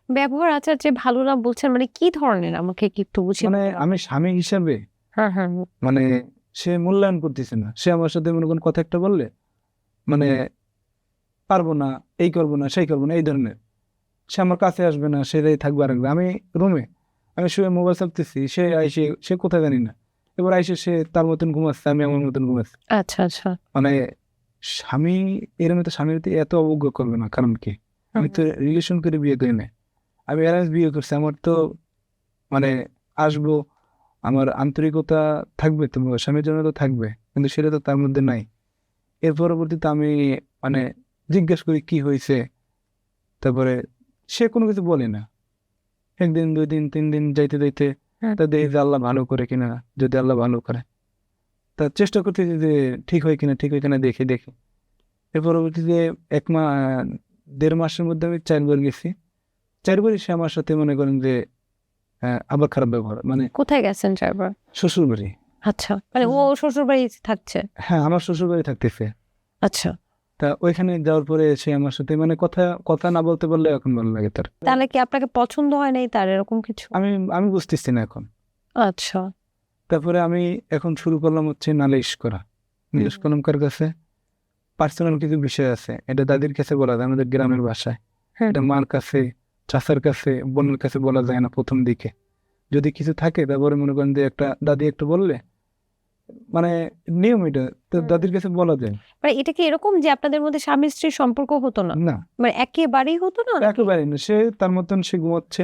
ব্যবহার আচার যে ভালো না বলছেন, মানে কি ধরনের আমাকে কি একটু বুঝিয়ে মানে বলবেন? আমি স্বামী হিসাবে মানে সে মূল্যায়ন করতেছে না। সে আমার সাথে মনে করেন কথা একটা বললে মানে পারবো না, এই করবো না, সেই করবো না, এই ধরনের। সে আমার কাছে আসবে না, সেটাই থাকবে আর আমি রুমে, আমি শুয়ে মোবাইল চাপতেছি, সে আইসে, সে কোথায় জানি না, এবার আইসে সে তার মতন ঘুমাচ্ছে, আমি আমার মতন ঘুমাচ্ছি। আচ্ছা আচ্ছা। মানে স্বামী এরম তো স্বামীর এত অবজ্ঞা করবে না, কারণ কি আমি তো রিলেশন করে বিয়ে করি না, আমি অ্যারেঞ্জ বিয়ে করছি। আমার তো মানে আসবো, আমার আন্তরিকতা থাকবে, তো স্বামীর জন্য তো থাকবে, কিন্তু সেটা তো তার মধ্যে নাই। এর পরবর্তীতে আমি মানে জিজ্ঞেস করি কি হয়েছে, তারপরে সে কোনো কিছু বলে না। 1 দিন 2 দিন 3 দিন যাইতে যাইতে তা দেখি যে আল্লাহ ভালো করে কিনা, যদি আল্লাহ ভালো করে তা চেষ্টা করতেছি যে ঠিক হয় কিনা, ঠিক হয় কিনা দেখি। এর পরবর্তীতে 1-1.5 মাসের মধ্যে আমি 4 বার গেছি। 4 বারই সে আমার সাথে মনে করেন যে আবার খারাপ ব্যবহার, মানে কোথায় গেছেন 4 বার? শ্বশুর বাড়ি। আচ্ছা, মানে ও শ্বশুর বাড়ি থাকছে? হ্যাঁ, আমার শ্বশুর বাড়ি থাকতেছে। আচ্ছা, তা ওইখানে যাওয়ার পরে সে আমার সাথে মানে কথা না বলতে পারলে এখন ভালো লাগে তার। তাহলে কি আপনাকে পছন্দ হয় নাই তার, এরকম কিছু? আমি বুঝতেছি না এখন। আচ্ছা। তারপরে আমি এখন শুরু করলাম হচ্ছে নালিশ করা। নালিশ করলাম কার কাছে? পার্সোনাল কিছু বিষয় আছে, এটা দাদির কাছে বলা যায়, আমাদের গ্রামের ভাষায়। এটা মার কাছে, চাচার কাছে, বোনের কাছে বলা যায় না প্রথম দিকে। যদি কিছু থাকে তারপরে মনে করেন যে একটা দাদি একটু বললে, মানে নিয়ম এটা, তো দাদির কাছে বলা যায় মানে এটা কি এরকম যে আপনাদের মধ্যে স্বামী স্ত্রীর সম্পর্ক হতো না? না, মানে একেবারেই হতো না? একেবারে না। সে তার মতন সে ঘুমাচ্ছে,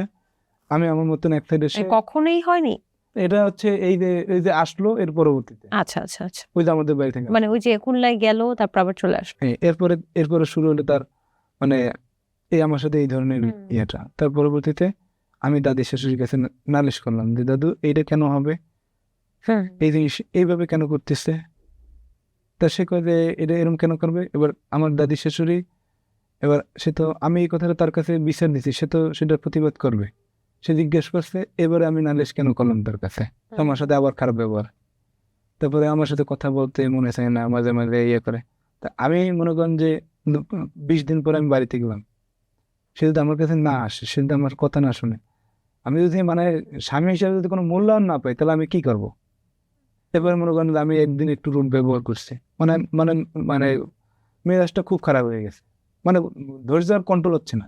আমি আমার মতন এক সাইডে। সে কখনোই হয়নি? এটা হচ্ছে এই যে আসলো এর পরবর্তীতে, আচ্ছা আচ্ছা আচ্ছা। ওই যে আমাদের বাড়ি থেকে মানে ওই যে খুলনায় গেল, তারপর আবার চলে আসলো। এরপরে শুরু হলো তার মানে এই আমার সাথে এই ধরনের ইয়েটা। তার পরবর্তীতে আমি দাদি শাশুড়ির কাছে নালিশ করলাম যে দাদু এইটা কেন হবে, এই জিনিস এইভাবে কেন করতেছে। তা সে কয় যে এটা এরকম কেন করবে। এবার আমার দাদি শাশুড়ি, এবার সে তো, আমি এই কথাটা তার কাছে বিচার দিচ্ছি, সে তো সেটার প্রতিবাদ করবে। সে জিজ্ঞেস করছে, এবারে আমি নালিশ কেন করলাম তার কাছে, আমার সাথে আবার খারাপ ব্যবহার। তারপরে আমার সাথে কথা বলতে মনে চায় না, মাঝে মাঝে ইয়ে করে। তা আমি মনে করেন যে 20 দিন পরে আমি বাড়িতে গেলাম, সে যদি আমার কাছে না আসে, সে যদি আমার কথা না শুনে, আমি যদি মানে স্বামী হিসাবে যদি কোনো মূল্যায়ন না পাই, তাহলে আমি কি করব। এবার মনে করেন যে আমি একদিন একটু রুড ব্যবহার করছি, মানে মানে মানে মেজাজটা খুব খারাপ হয়ে গেছে, মানে ধৈর্য আর কন্ট্রোল হচ্ছে না।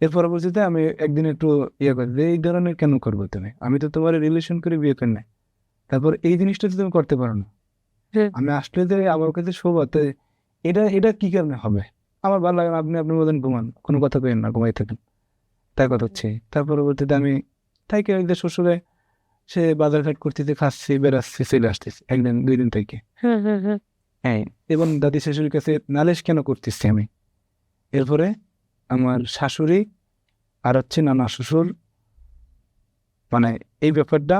এর পরবর্তীতে আমি একদিন একটু ইয়ে করি যে এই ধরনের কেন করবো তুমি, আমি তো তোমার রিলেশন করে বিয়ে করি নাই, তারপর এই জিনিসটা তো তুমি করতে পারো না। আমি আসলে যে আমার কাছে শোভাতে এটা কি কারণে হবে, আমার ভালো লাগে না, আপনি আপনার মতন ঘুমান, কোনো কথা কেন না, ঘুমাই থাকেন, তাই কথা হচ্ছে। তার পরবর্তীতে আমি থাকি ওই যে শ্বশুরে, সে বাজার ঘাট করতেছে, খাচ্ছি, বেড়াচ্ছি, চলে আসতেছি 1 দিন 2 দিন থেকে। হ্যাঁ, এবং দাদি শাশুড়ির কাছে নালিশ কেন করতেছি আমি। এরপরে আমার শাশুড়ি আর হচ্ছে নানা শ্বশুর, মানে এই ব্যাপারটা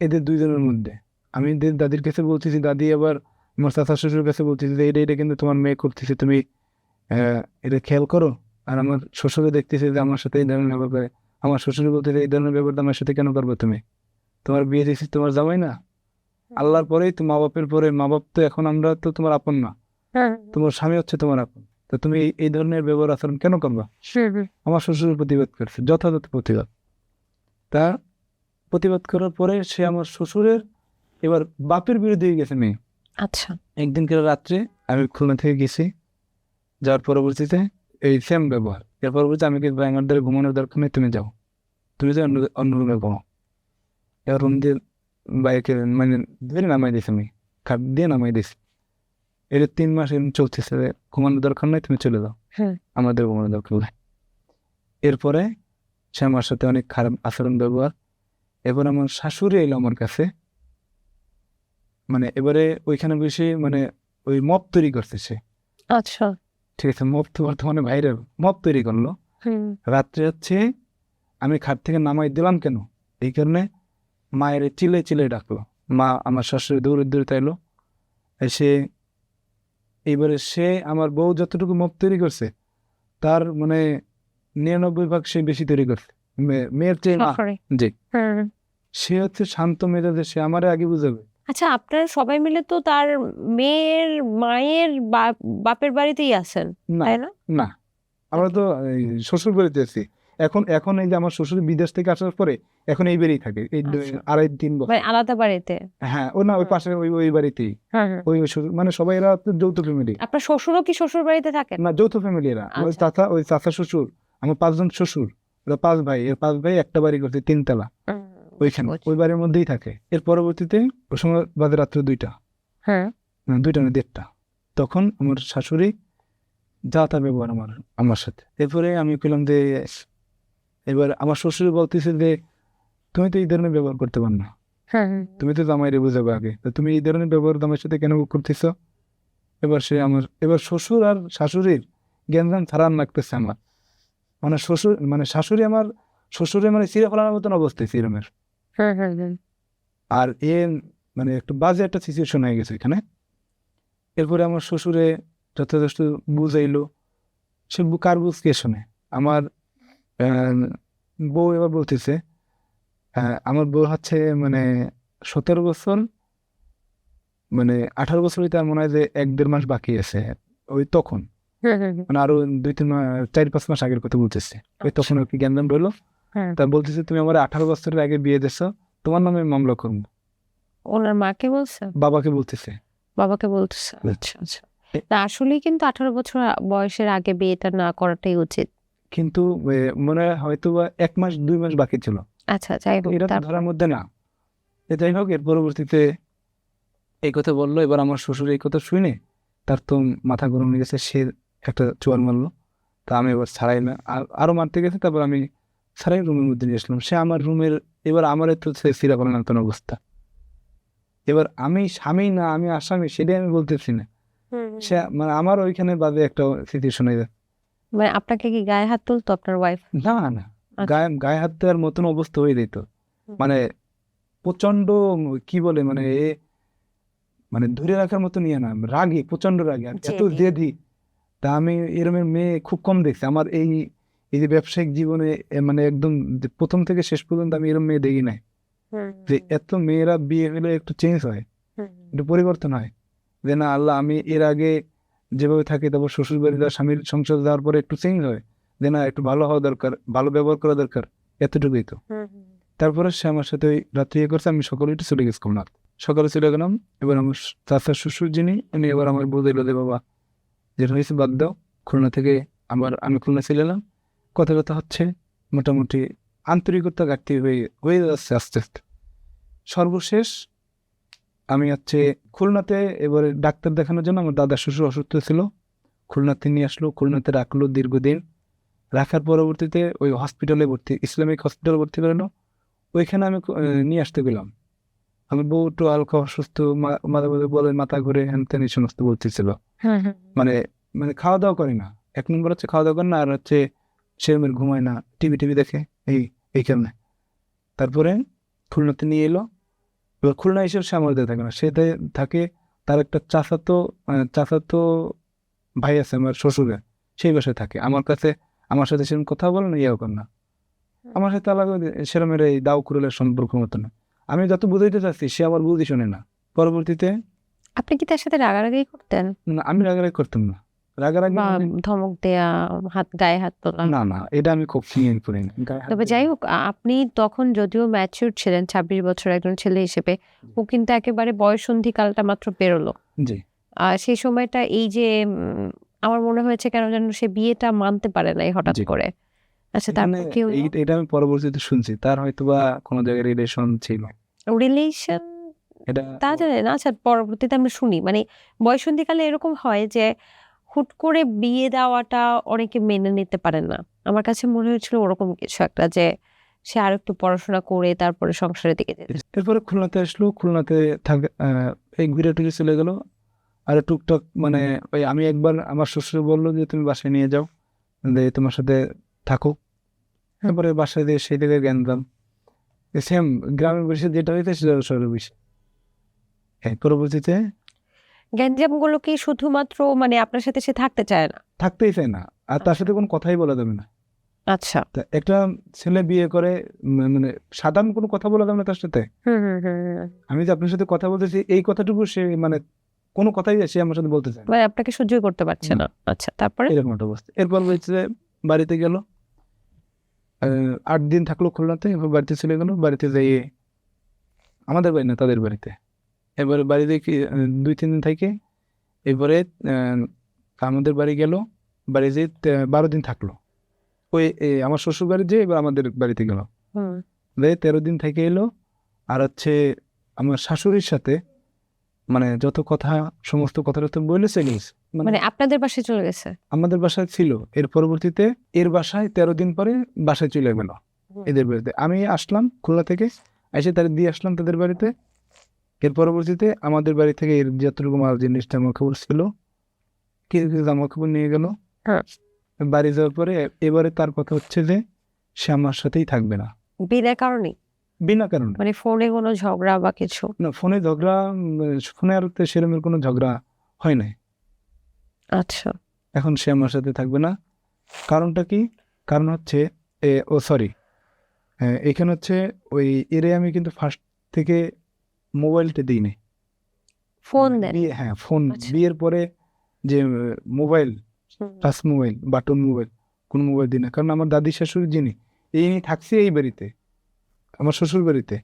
এদের 2 জনের মধ্যে, আমি দাদির কাছে বলতেছি, দাদি আবার আমার চাচা শ্বশুর কাছে বলতেছি যে এটা কিন্তু তোমার মেয়ে করতেছে, তুমি এটা খেয়াল করো। আর আমার শ্বশুরে দেখতেছে যে আমার সাথে এই ধরনের ব্যবহার করে, আমার শ্বশুরে বলতেছে এই ধরনের ব্যবহার আমার সাথে কেন করবে তুমি, তোমার বিয়ে দিয়েছি তোমার জামাই না, আল্লাহর পরেই তো মা বাপের পরে, মা বাপ তো এখন আমরা তো তোমার আপন না, তোমার স্বামী হচ্ছে তোমার আপন, তো তুমি এই ধরনের ব্যবহার আচরণ কেন করবা। আমার শ্বশুরের প্রতিবাদ করছে, যথাযথ প্রতিবাদ। তা প্রতিবাদ করার পরে সে আমার শ্বশুরের এবার বাপের বিরুদ্ধে গেছে মেয়ে। আচ্ছা, একদিনকে রাত্রে আমি খুলনা থেকে গেছি, যাওয়ার পরবর্তীতে এই সেম ব্যবহার। এর পরবর্তীতে আমি কিন্তু আমার দ্বারা ঘুমানোর দরকার নেই, তুমি যাও, তুমি যাও অন্য রুমে ঘুমাও। এবার রুম দিয়ে বাইকে মানে ধরে নামাই দিয়েছি, আমি খাট দিয়ে নামাই দিয়েছি। এর 3 মাস এরকম চলতেছে, ঘুমানোর দরকার নাই, তুমি চলে যাও, আমাদের ঘুমানোর দরকার নাই। এরপরে সে আমার সাথে অনেক খারাপ আচরণ ব্যবহার। এবার আমার শাশুড়ি এলো আমার কাছে, মানে এবারে ওইখানে বসে মানে ওই মপ তৈরি করছে সে। আচ্ছা, ঠিক আছে, মপ তো বর্তমানে ভাইরাল, মপ তৈরি করলো। রাত্রে হচ্ছে আমি খাট থেকে নামাই দিলাম কেন, এই কারণে মায়ের চিলে চিলে ডাকলো। মা আমার শাশুড়ি দৌড়ে দৌড়ে এলো, এসে এইবারে সে আমার বউ যতটুকু মপ তৈরি করছে তার মানে 99% সে বেশি তৈরি করছে মেয়ের চেয়ে। মা জি, সে হচ্ছে শান্ত মেজাজে, সে আমারে আগে বুঝাবে। আচ্ছা, আপনারা সবাই মিলে তো তার মেয়ের মায়ের বাপের বাড়িতেই আছেন, তাই না? না, আমরা তো শ্বশুর বাড়িতে আছি এখন। এখন এই যে আমার শ্বশুর বিদেশ থেকে আসার পরে এখন এই বাড়িই থাকে, এই 2.5-3 বছর আলাদা বাড়িতে। হ্যাঁ, ও না ওই পাশে ওই বাড়িতেই, ওই মানে সবাই এরা যৌথ ফ্যামিলি। আপনার শ্বশুরও কি শ্বশুর বাড়িতে থাকেন? না, যৌথ ফ্যামিলি এরা। ওই চাচা শ্বশুর, আমার 5 জন শ্বশুর, ওরা 5 ভাই, এর 5 ভাই একটা বাড়ি করছে 3 তলা, ওইখানে ওই বাড়ির মধ্যেই থাকে। এর পরবর্তীতে ওই সময় বাজে রাত্রে 2টা, না 2টা না 1:30, তখন আমার শাশুড়ি যা তা ব্যবহার আমার সাথে। এরপরে আমি পেলাম যে এবার আমার শ্বশুর বলতেছে যে তুমি তো এই ধরনের ব্যবহার করতে পার না, তুমি তো জামাইরে বুঝাবে আগে, তো তুমি এই ধরনের ব্যবহার আমার সাথে কেন করতেছ। এবার সে আমার, এবার শ্বশুর আর শাশুড়ির জ্ঞান ছাড়ান লাগতেছে আমার, মানে শ্বশুর মানে শাশুড়ি আমার শ্বশুরের মানে চিরে ফেলার মতন অবস্থা সিরমের। আর মানে একটু বাজে একটা সিচুয়েশন হয়ে গেছে এখানে। এরপরে আমার শ্বশুরে যথেষ্ট বুঝাইলো, সে কার বুঝ কে শোনে। আমার বউ এবার বলতেছে, আমার বউ হচ্ছে মানে 17 বছর, মানে 18 বছর তার মনে হয় যে 1-1.5 মাস বাকি আছে, ওই তখন মানে আরো 2-3-4-5 মাস আগের কথা বলতেছে। ওই তখন আর কি জ্ঞান রইলো। তা বলতেছে তুমি আমার 18 বছরের আগে বিয়ে দিছো, তোমার নামে মামলা করবো। ওনার মাকে বলছে? বাবাকে বলতেছে। বাবাকে বলতেছে। আচ্ছা আচ্ছা, আসলে কিন্তু 18 বছর বয়সের আগে বিয়েটা না করাটাই উচিত, কিন্তু মনে হয় হয়তো 1 মাস 2 মাস বাকি ছিল। আচ্ছা, যাই হোক, এটা ধরার মধ্যে না। যাই হোক, এর পরবর্তীতে এই কথা বললো। এবার আমার শ্বশুর এই কথা শুনে তার তো মাথা গরম হয়ে গেছে, সে একটা চোয়ার মারলো। তা আমি এবার ছাড়াই না, আরো মারতে গেছে, তারপর আমি ছাড়াই রুমের মধ্যে নিয়ে আসলাম। সে আমার রুমের, এবার আমার তো সিরা করার মতন অবস্থা। এবার আমি স্বামী না আমি আসামি সেটাই আমি বলতেছি না, সে মানে আমার ওইখানে বাদে একটা সিচুয়েশন হয়ে যায়। মানে আপনাকে কি গায়ে হাত তুলতো আপনার ওয়াইফ? না না, গায়ে হাত দেওয়ার মতন অবস্থা হয়ে যেত, মানে প্রচন্ড কি বলে মানে মানে ধরে রাখার মতো নিয়ে না, রাগে, প্রচন্ড রাগে, আর এত জেদি। তা আমি এরমের মেয়ে খুব কম দেখছি আমার এই যে ব্যবসায়িক জীবনে, মানে একদম প্রথম থেকে শেষ পর্যন্ত আমি এরম মেয়ে দেখি নাই যে এত মেয়েরা বিয়ে হলে একটু চেঞ্জ হয়, একটু পরিবর্তন হয়। যে না আল্লাহ, আমি এর আগে যেভাবে থাকি তারপর শ্বশুর বাড়ি স্বামীর সংসার যাওয়ার পরে একটু চেঞ্জ হয়, যে না একটু ভালো হওয়া দরকার, ভালো ব্যবহার করা দরকার, এতটুকুই তো। তারপরে সে আমার সাথে ওই রাত্রি করছে, আমি সকালে একটু চলে গেছিলাম, না সকালে চলে গেলাম। এবার আমার চাচার শ্বশুর যিনি, উনি এবার আমার বুঝাইলো যে বাবা যেটা হয়েছে বাদ দাও, খুলনা থেকে আমি খুলনা চলে এলাম, কথা কথা হচ্ছে, মোটামুটি আন্তরিকতা ঘাটতি হয়ে যাচ্ছে আস্তে আস্তে। সর্বশেষ আমি হচ্ছে খুলনাতে এবারে ডাক্তার দেখানোর জন্য, আমার দাদা শ্বশুর অসুস্থ ছিল, খুলনাতে নিয়ে আসলো, খুলনাতে রাখলো দীর্ঘদিন। রাখার পরবর্তীতে ওই হসপিটালে ভর্তি, ইসলামিক হসপিটালে ভর্তি করানো, ওইখানে আমি নিয়ে আসতে গেলাম। আমার বউ একটু হালকা অসুস্থ, মাঝে মাঝে বলে মাথা ঘুরে, হ্যান ত্যান এই সমস্ত বলতেছিল। মানে মানে খাওয়া দাওয়া করে না, 1 নম্বর হচ্ছে খাওয়া দাওয়া করে না, আর হচ্ছে সেরমের ঘুমায় না, টিভি দেখে, এই কারণে। তারপরে খুলনাতে নিয়ে এলো। এবার খুলনা এসে সে আমাদের থাকে না, সে থাকে তার একটা চাচাতো ভাই আছে আমার শ্বশুরের, সেই বাসায় থাকে। আমার কাছে আমার সাথে সেরকম কথা বলে না, ইয়েও করে না। আমার সাথে আলাদা সেরমের এই দাও কুরলের সম্পর্ক মতো না। আমি যত বুঝাইতে চাচ্ছি সে আবার বুঝি শোনে না। পরবর্তীতে আপনি কি তার সাথে রাগারাগি করতেন? না, আমি রাগারাগি করতাম না। রাগারাগি বা মানে ধমক দেয়া, গায়ে হাত তোলা? না না, এটা আমি খুব ফিল করি না। গায়ে হাত তবে দিই যাই না। হোক, আপনি তখন যদিও ম্যাচিউরড ছিলেন, 26 বছর একজন ছেলে হিসেবে, ও কিন্তু একেবারে বয়ঃসন্ধিকালটা মাত্র পেরোলো। জি। সেই সময়টা এই যে আমার মনে হয়েছে কেন যেন সে বিয়েটা মানতে পারে নাই হঠাৎ জি। করে। আচ্ছা, এখানে তারপর কি হলো? এটা আমি পরবর্তীতে শুনছি তার হয়তোবা কোনো জায়গায় রিলেশন ছিল। রিলেশন এটা তা জানি না। আচ্ছা, পরবর্তীতে আমরা শুনি মানে বয়ঃসন্ধিকালে এরকম হয় যে হুট করে বিয়ে দেওয়াটা অনেকে মেনে নিতে পারেন না। আমার কাছে মনে হয়েছিল ওরকম কিছু একটা, যে সে আরেকটু পড়াশোনা করে তারপরে সংসারের দিকে যেতে। এরপরে খুলনাতে আসলো। খুলনাতে এই ঘুরে টুরে চলে গেল। আর টুকটাক মানে ওই আমি একবার আমার শ্বশুর বললো যে তুমি বাসায় নিয়ে যাও, যে তোমার সাথে থাকো। তারপরে বাসায় দিয়ে সেই জায়গায় জ্ঞান সেম গ্রামের পরিষদ যেটা হয়েছে সেটা শহরের বেশি। হ্যাঁ, পরবর্তীতে গ্যাঞ্জাম গুলো কি শুধুমাত্র মানে আপনার সাথে সে থাকতে চায় না? থাকতেই চায় না, আর তার আচ্ছা। সাথে কোনো কথাই বলা যাবে না। আচ্ছা। তা একটা ছেলে বিয়ে করে মানে সাধারণ কোনো কথা বলা যাবে না তার সাথে। হুম, হুম, হুম, হুম। আমি যে আপনার সাথে কথা বলতেছি এই কথাটুকু সে মানে কোনো কথাই সে আমার সাথে বলতে চায় না। মানে আপনাকে সহ্যই করতে পারছে না, না। আচ্ছা, তারপরে? এরকম একটা অবস্থা। এরপর হচ্ছে বাড়িতে গেল, 8 দিন থাকলো খুলনাতে। এবার বাড়িতে চলে গেল। বাড়িতে যাইয়ে আমাদের বাড়ি না তাদের বাড়িতে, এবারে বাড়িতে কি 2-3 দিন থেকে এরপরে আমাদের বাড়ি গেল। বাড়ি যেয়ে 12 দিন থাকলো। ওই আমার শ্বশুর বাড়ি যেয়ে এবার আমাদের বাড়িতে গেল। হুম। 13 দিন থেকে এলো। আর হচ্ছে আমার শাশুড়ির সাথে মানে যত কথা সমস্ত কথা তো বলে চলে গেছে। মানে মানে আপনাদের বাসায় চলে গেছে? আমাদের বাসায় ছিল, এর পরবর্তীতে এর বাসায় 13 দিন পরে বাসায় চলে গেল এদের বাড়িতে। আমি আসলাম খুলনা থেকে, এসে তাদের দিয়ে আসলাম তাদের বাড়িতে। এর পরবর্তীতে আমাদের বাড়ি থেকে এর যতটুকু মাল জিনিস জামা কাপড় ছিল কিছু কিছু জামা কাপড় নিয়ে গেল। হ্যাঁ। বাড়ি যাওয়ার পরে এবারে তার কথা হচ্ছে যে সে আমার সাথেই থাকবে না, বিনা কারণে? বিনা কারণে। মানে ফোনে কোনো ঝগড়া বা কিছু? না, ফোনে ঝগড়া, ফোনে আর তো সেরকমের কোনো ঝগড়া হয় নাই। আচ্ছা। এখন সে আমার সাথে থাকবে না। কারণটা কি? কারণ হচ্ছে সরি, এখানে হচ্ছে ওই এরে আমি কিন্তু ফার্স্ট থেকে মোবাইলটা দিইনি। ফোন দেন? হ্যাঁ, ফোন আচ্ছা। বিয়ের পরে যে মোবাইল, হুম। টাচ মোবাইল, বাটন মোবাইল, কোনো মোবাইল দিই না। কারণ আমার দাদি শাশুড়ি যিনি ইনি থাকছে এই বাড়িতে, আমার শ্বশুর বাড়িতে,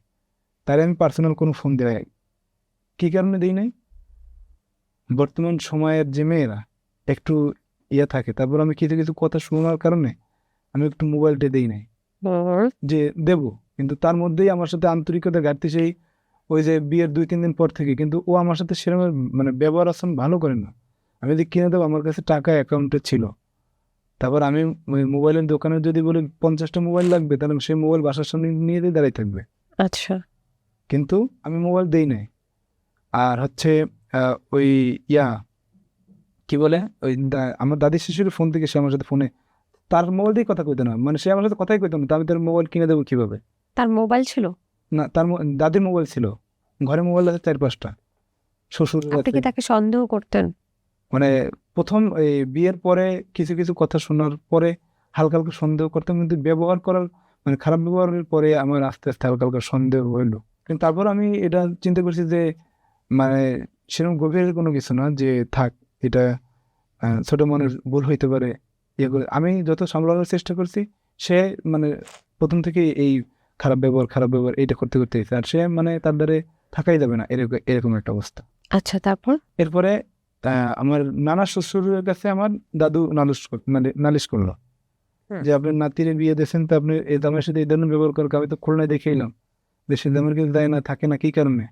তাই আমি পার্সোনাল কোনো ফোন দেয় কি কারণে দিই নাই? বর্তমান সময়ের যে মেয়েরা একটু ইয়ে থাকে, তারপর আমি কিছু কিছু কথা শোনার কারণে আমি একটু মোবাইলটা দিই নাই, হুম। যে দেব। কিন্তু তার মধ্যেই আমার সাথে আন্তরিকতা ঘাটতি সেই ওই যে বিয়ের 2-3 দিন পর থেকে কিন্তু ও আমার সাথে সেরকম মানে ব্যবহার আচরণ ভালো করে না। আমি যদি কিনে দেবো, আমার কাছে টাকা অ্যাকাউন্টে ছিল। তারপর আমি ওই মোবাইলের দোকানে যদি বলি 50টা মোবাইল লাগবে, তাহলে সেই মোবাইল বাসার সামনে নিয়ে দিয়ে দাঁড়াই থাকবে। আচ্ছা। কিন্তু আমি মোবাইল দেই নাই। আর হচ্ছে ওই ইয়া কি বলে ওই আমার দাদি শাশুড়ির ফোন থেকে সে আমার সাথে ফোনে তার মোবাইল দিয়ে কথা কইতো না, মানে সে আমার সাথে কথাই কইতো না। তো আমি তার মোবাইল কিনে দেবো কিভাবে? তার মোবাইল ছিল? না, তার দাদির মোবাইল ছিল, ঘরে মোবাইল আছে 4-5টা, শ্বশুরের আপনি আছে। কি তাকে সন্দেহ করতেন? মানে প্রথম এই বিয়ের পরে কিছু কিছু কথা শোনার পরে হালকা হালকা সন্দেহ করতাম, কিন্তু ব্যবহার করার মানে খারাপ ব্যবহারের পরে আমার আস্তে আস্তে হালকা হালকা সন্দেহ হইলো। কিন্তু তারপর আমি এটা চিন্তা করছি যে মানে সেরকম গভীর কোনো কিছু না, যে থাক, এটা ছোট মানুষ ভুল হইতে পারে। ইয়ে করে আমি যত সামলানোর চেষ্টা করছি, সে মানে প্রথম থেকে এই খারাপ ব্যবহার এইটা করতে করতে গেছে। আর সে মানে তার দ্বারে থাকাই যাবে না, এরকম এরকম একটা অবস্থা। আচ্ছা, তারপর? এরপরে আমার নানা শ্বশুরের কাছে আমার দাদু নালিশ করলো হুম। যে আপনার নাতির বিয়ে দিয়েছেন, তো আপনি এই দামের সাথে এই ধরনের ব্যবহার করেন। আমি তো খুলনায় দেখে এলাম যে সে দামের কিন্তু দেয় না, থাকে না, কি কারণে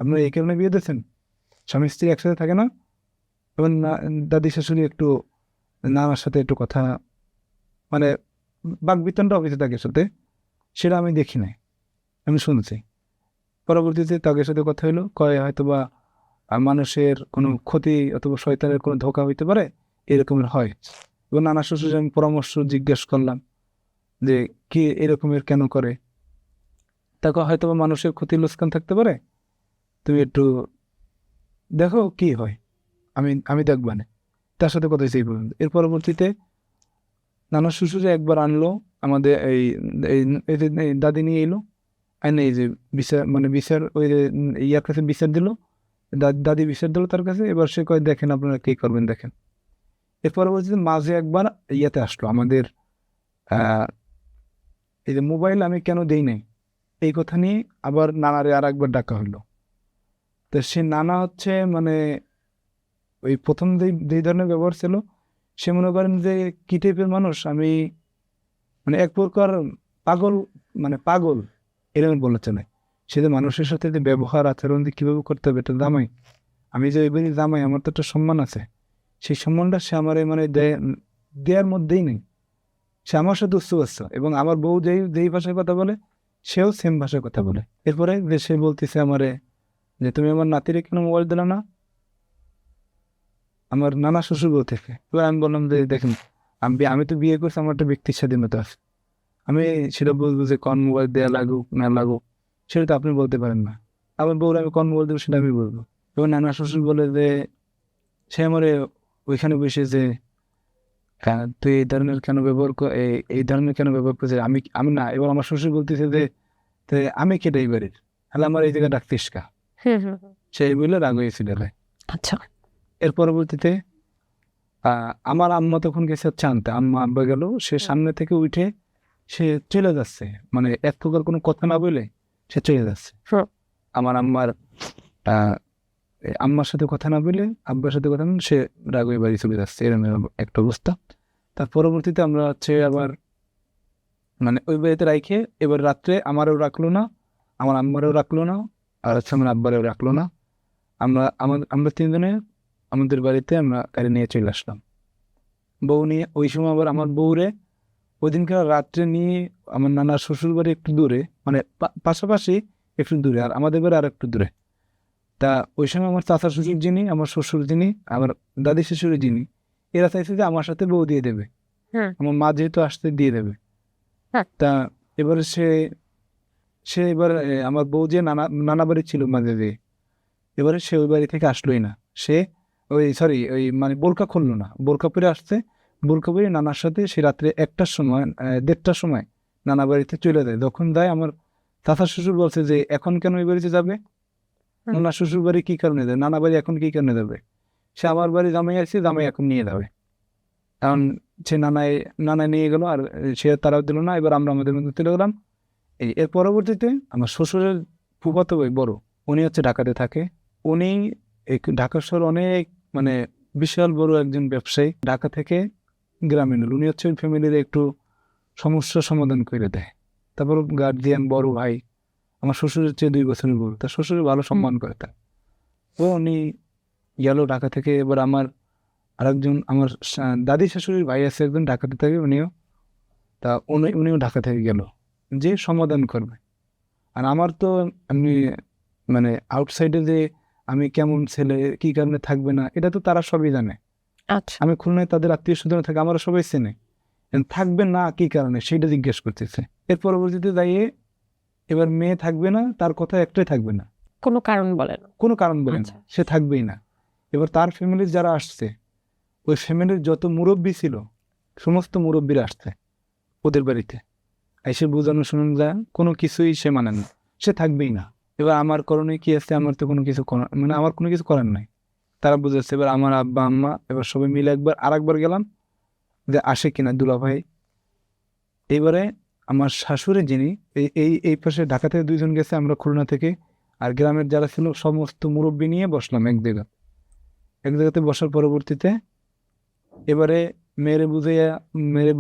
আপনার এই কারণে বিয়ে দিয়েছেন? স্বামী স্ত্রী একসাথে থাকে না? এবং দাদি শাশুড়ি একটু নানার সাথে একটু কথা মানে বাকবিতণ্ডা হয়েছে তাদের সাথে, সেটা আমি দেখি নাই, আমি শুনছি। পরবর্তীতে তাদের সাথে কথা হলো, কয় হয়তো বা মানুষের কোনো ক্ষতি অথবা শয়তানের কোনো ধোঁকা হইতে পারে, এরকমের হয়। এবং নানা শ্বশুর আমি পরামর্শ জিজ্ঞেস করলাম যে কি এরকমের কেন করে। তাকে হয়তো বা মানুষের ক্ষতি লোকসান থাকতে পারে, তুমি একটু দেখো কি হয়, আমি দেখবানে, তার সাথে কথা হয়েছে এই পর্যন্ত। এর পরবর্তীতে নানা শ্বশুরে একবার আনলো আমাদের এই এই যে এই দাদি নিয়ে এলো, আইনে এই যে বিচার মানে বিচার ওই যে ইয়ার কাছে বিচার দিল, দাদি বিচার দিল তার কাছে। এবার সে কয় দেখেন আপনারা কি করবেন দেখেন। এর পরবর্তীতে মাঝে একবার ইয়াতে আসলো আমাদের এই যে মোবাইল আমি কেন দেই নাই এই কথা নিয়ে আবার নানারে আর একবার ডাকা হলো। তো সে নানা হচ্ছে মানে ওই প্রথম যেই ধরনের ব্যবহার ছিল, সে মনে করেন যে কি টাইপের মানুষ, আমি মানে এক প্রকার পাগল, মানে পাগল এরকম বলা চলে। সে যে মানুষের সাথে যে ব্যবহার আচরণ যে কীভাবে করতে হবে, এটা জামাই, আমি যে ওইবারই জামাই, আমার তো একটা সম্মান আছে, সেই সম্মানটা সে আমার মানে দেয়ার মধ্যেই নেই। সে আমার সাথে উচ্চবাচ্য, এবং আমার বউ যেই ভাষায় কথা বলে সেও সেম ভাষায় কথা বলে। এরপরে যে সে বলতেছে আমারে যে তুমি আমার নাতিরে কেন মোবাইল দিলে না, আমার নানা শ্বশুর বউ থেকে। এবার আমি বললাম যে দেখেন আমি তো বিয়ে করছি, আমার একটা ব্যক্তির স্বাধীনতা আছে, আমি সেটা বলবো যে কোন মোবাইল দেওয়া লাগুক না লাগুক সেটা তো আপনি বলতে পারেন না। আমার বউর আমি কোন মোবাইল দেবো সেটা আমি বলবো। এবং নানা শ্বশুর বলে যে সে আমারে ওইখানে বসে যে তুই এই ধরনের কেন ব্যবহার এই ধরনের কেন ব্যবহার করছিস, আমি আমি না। এবার আমার শ্বশুর বলতেছে যে আমি কেটে এই বাড়ির, তাহলে আমার এই জায়গায় ডাকতিস কা, সেই বলে রাগ হয়েছিল। আচ্ছা, এর পরবর্তীতে আমার আম্মা তখন গেছে হচ্ছে আনতে, আম্মা আব্বা গেল, সে সামনে থেকে উঠে সে চলে যাচ্ছে, মানে এক প্রকার কোনো কথা না বলে সে চলে যাচ্ছে। আমার আম্মার সাথে কথা না বলে আব্বার সাথে কথা বলে সে রাগ হয়ে বাড়ি চলে যাচ্ছে, এরকম একটা অবস্থা। তার পরবর্তীতে আমরা হচ্ছে আবার মানে ওই বাড়িতে রাইখে এবার রাত্রে আমারও রাখলো না, আমার আম্মারও রাখলো না, আর হচ্ছে আমার আব্বারও রাখলো না। আমরা তিনজনে আমাদের বাড়িতে আমরা গাড়ি নিয়ে চলে আসলাম বউ নিয়ে। ওই সময় আবার আমার বউরে ওই দিনকার রাত্রে নিয়ে আমার নানার শ্বশুর বাড়ি একটু দূরে, মানে পাশাপাশি একটু দূরে, আর আমাদের বাড়ি আর একটু দূরে। তা ওই সময় আমার চাচা শ্বশুর যিনি, আমার শ্বশুর যিনি, আমার দাদি শ্বশুর যিনি, এরা চাইছে যে আমার সাথে বউ দিয়ে দেবে, আমার মা যেহেতু আসতে দিয়ে দেবে। তা এবারে সে এবার আমার বউ যে নানা বাড়ি ছিল মাঝে দিয়ে, এবারে সে ওই বাড়ি থেকে আসলোই না। সে ওই মানে বোরকা খুললো না, বোরকা পরে আসছে, বোরকা পরে নানার সাথে সে রাত্রে 1টার সময় 1:30টার সময় নানা বাড়িতে চলে যায়। যখন যায় আমার চাচা শ্বশুর বলছে যে এখন কেন ওই বাড়িতে যাবে, নানা শ্বশুর বাড়ি কি কারণে যাবে, নানা বাড়ি এখন কি কারণে যাবে, সে আমার বাড়ি জামাই আসছে, জামাই এখন নিয়ে যাবে। কারণ সে নানায় নিয়ে গেল, আর সে তারাও দিল না। এবার আমরা আমাদের মধ্যে চলে গেলাম। এর পরবর্তীতে আমার শ্বশুরের ফুফাতো ভাই বড়, উনি হচ্ছে ঢাকাতে থাকে। উনি ঢাকা শহর অনেক মানে বিশাল বড় একজন ব্যবসায়ী, ঢাকা থেকে গ্রামীণ। উনি হচ্ছে ওই ফ্যামিলির একটু সমস্যার সমাধান করে দেয়। তারপর গার্জিয়ান বড় ভাই আমার শ্বশুরের চেয়ে 2 বছরের বড়, তার শ্বশুরের ভালো সম্মান করে তার। তো উনি গেল ঢাকা থেকে। এবার আমার আরেকজন আমার দাদি শাশুড়ির ভাই আছে একজন ঢাকাতে থাকে, উনিও ঢাকা থেকে গেল যে সমাধান করবে। আর আমার তো আমি মানে আউটসাইডে যে আমি কেমন ছেলে, কি কারণে থাকবে না, এটা তো তারা সবই জানে। আচ্ছা, আমি খুলনায় তাদের আত্মীয় স্বজন থাকে, আমরা সবাই চেনে, থাকবে না কি কারণে সেইটা জিজ্ঞেস করতেছে। এর পরবর্তীতে দাঁড়িয়ে এবার মেয়ে থাকবে না, তার কথা একটাই থাকবে না, কোনো কারণ বলেন, কোনো কারণ বলে না, সে থাকবেই না। এবার তার ফ্যামিলির যারা আসছে, ওই ফ্যামিলির যত মুরব্বী ছিল সমস্ত মুরব্বীরা আসছে ওদের বাড়িতে, এসে বোঝানো শোনানো যায়, কোনো কিছুই সে মানে না, সে থাকবেই না। এবার আমার করণীয় কি আছে, আমার তো কোনো কিছু মানে আমার কোনো কিছু করার নাই। তারা বুঝেছে। এবার আমার আব্বা আম্মা এবার সবাই মিলে আরেকবার গেলাম যে আসে কিনা দুলা ভাই। এইবারে আমার শাশুড়ি যিনি এই পাশে ঢাকা থেকে 2 জন গেছে, আমরা খুলনা থেকে, আর গ্রামের যারা ছিল সমস্ত মুরব্বী নিয়ে বসলাম এক জায়গাতে বসার পরবর্তীতে এবারে মেয়েরে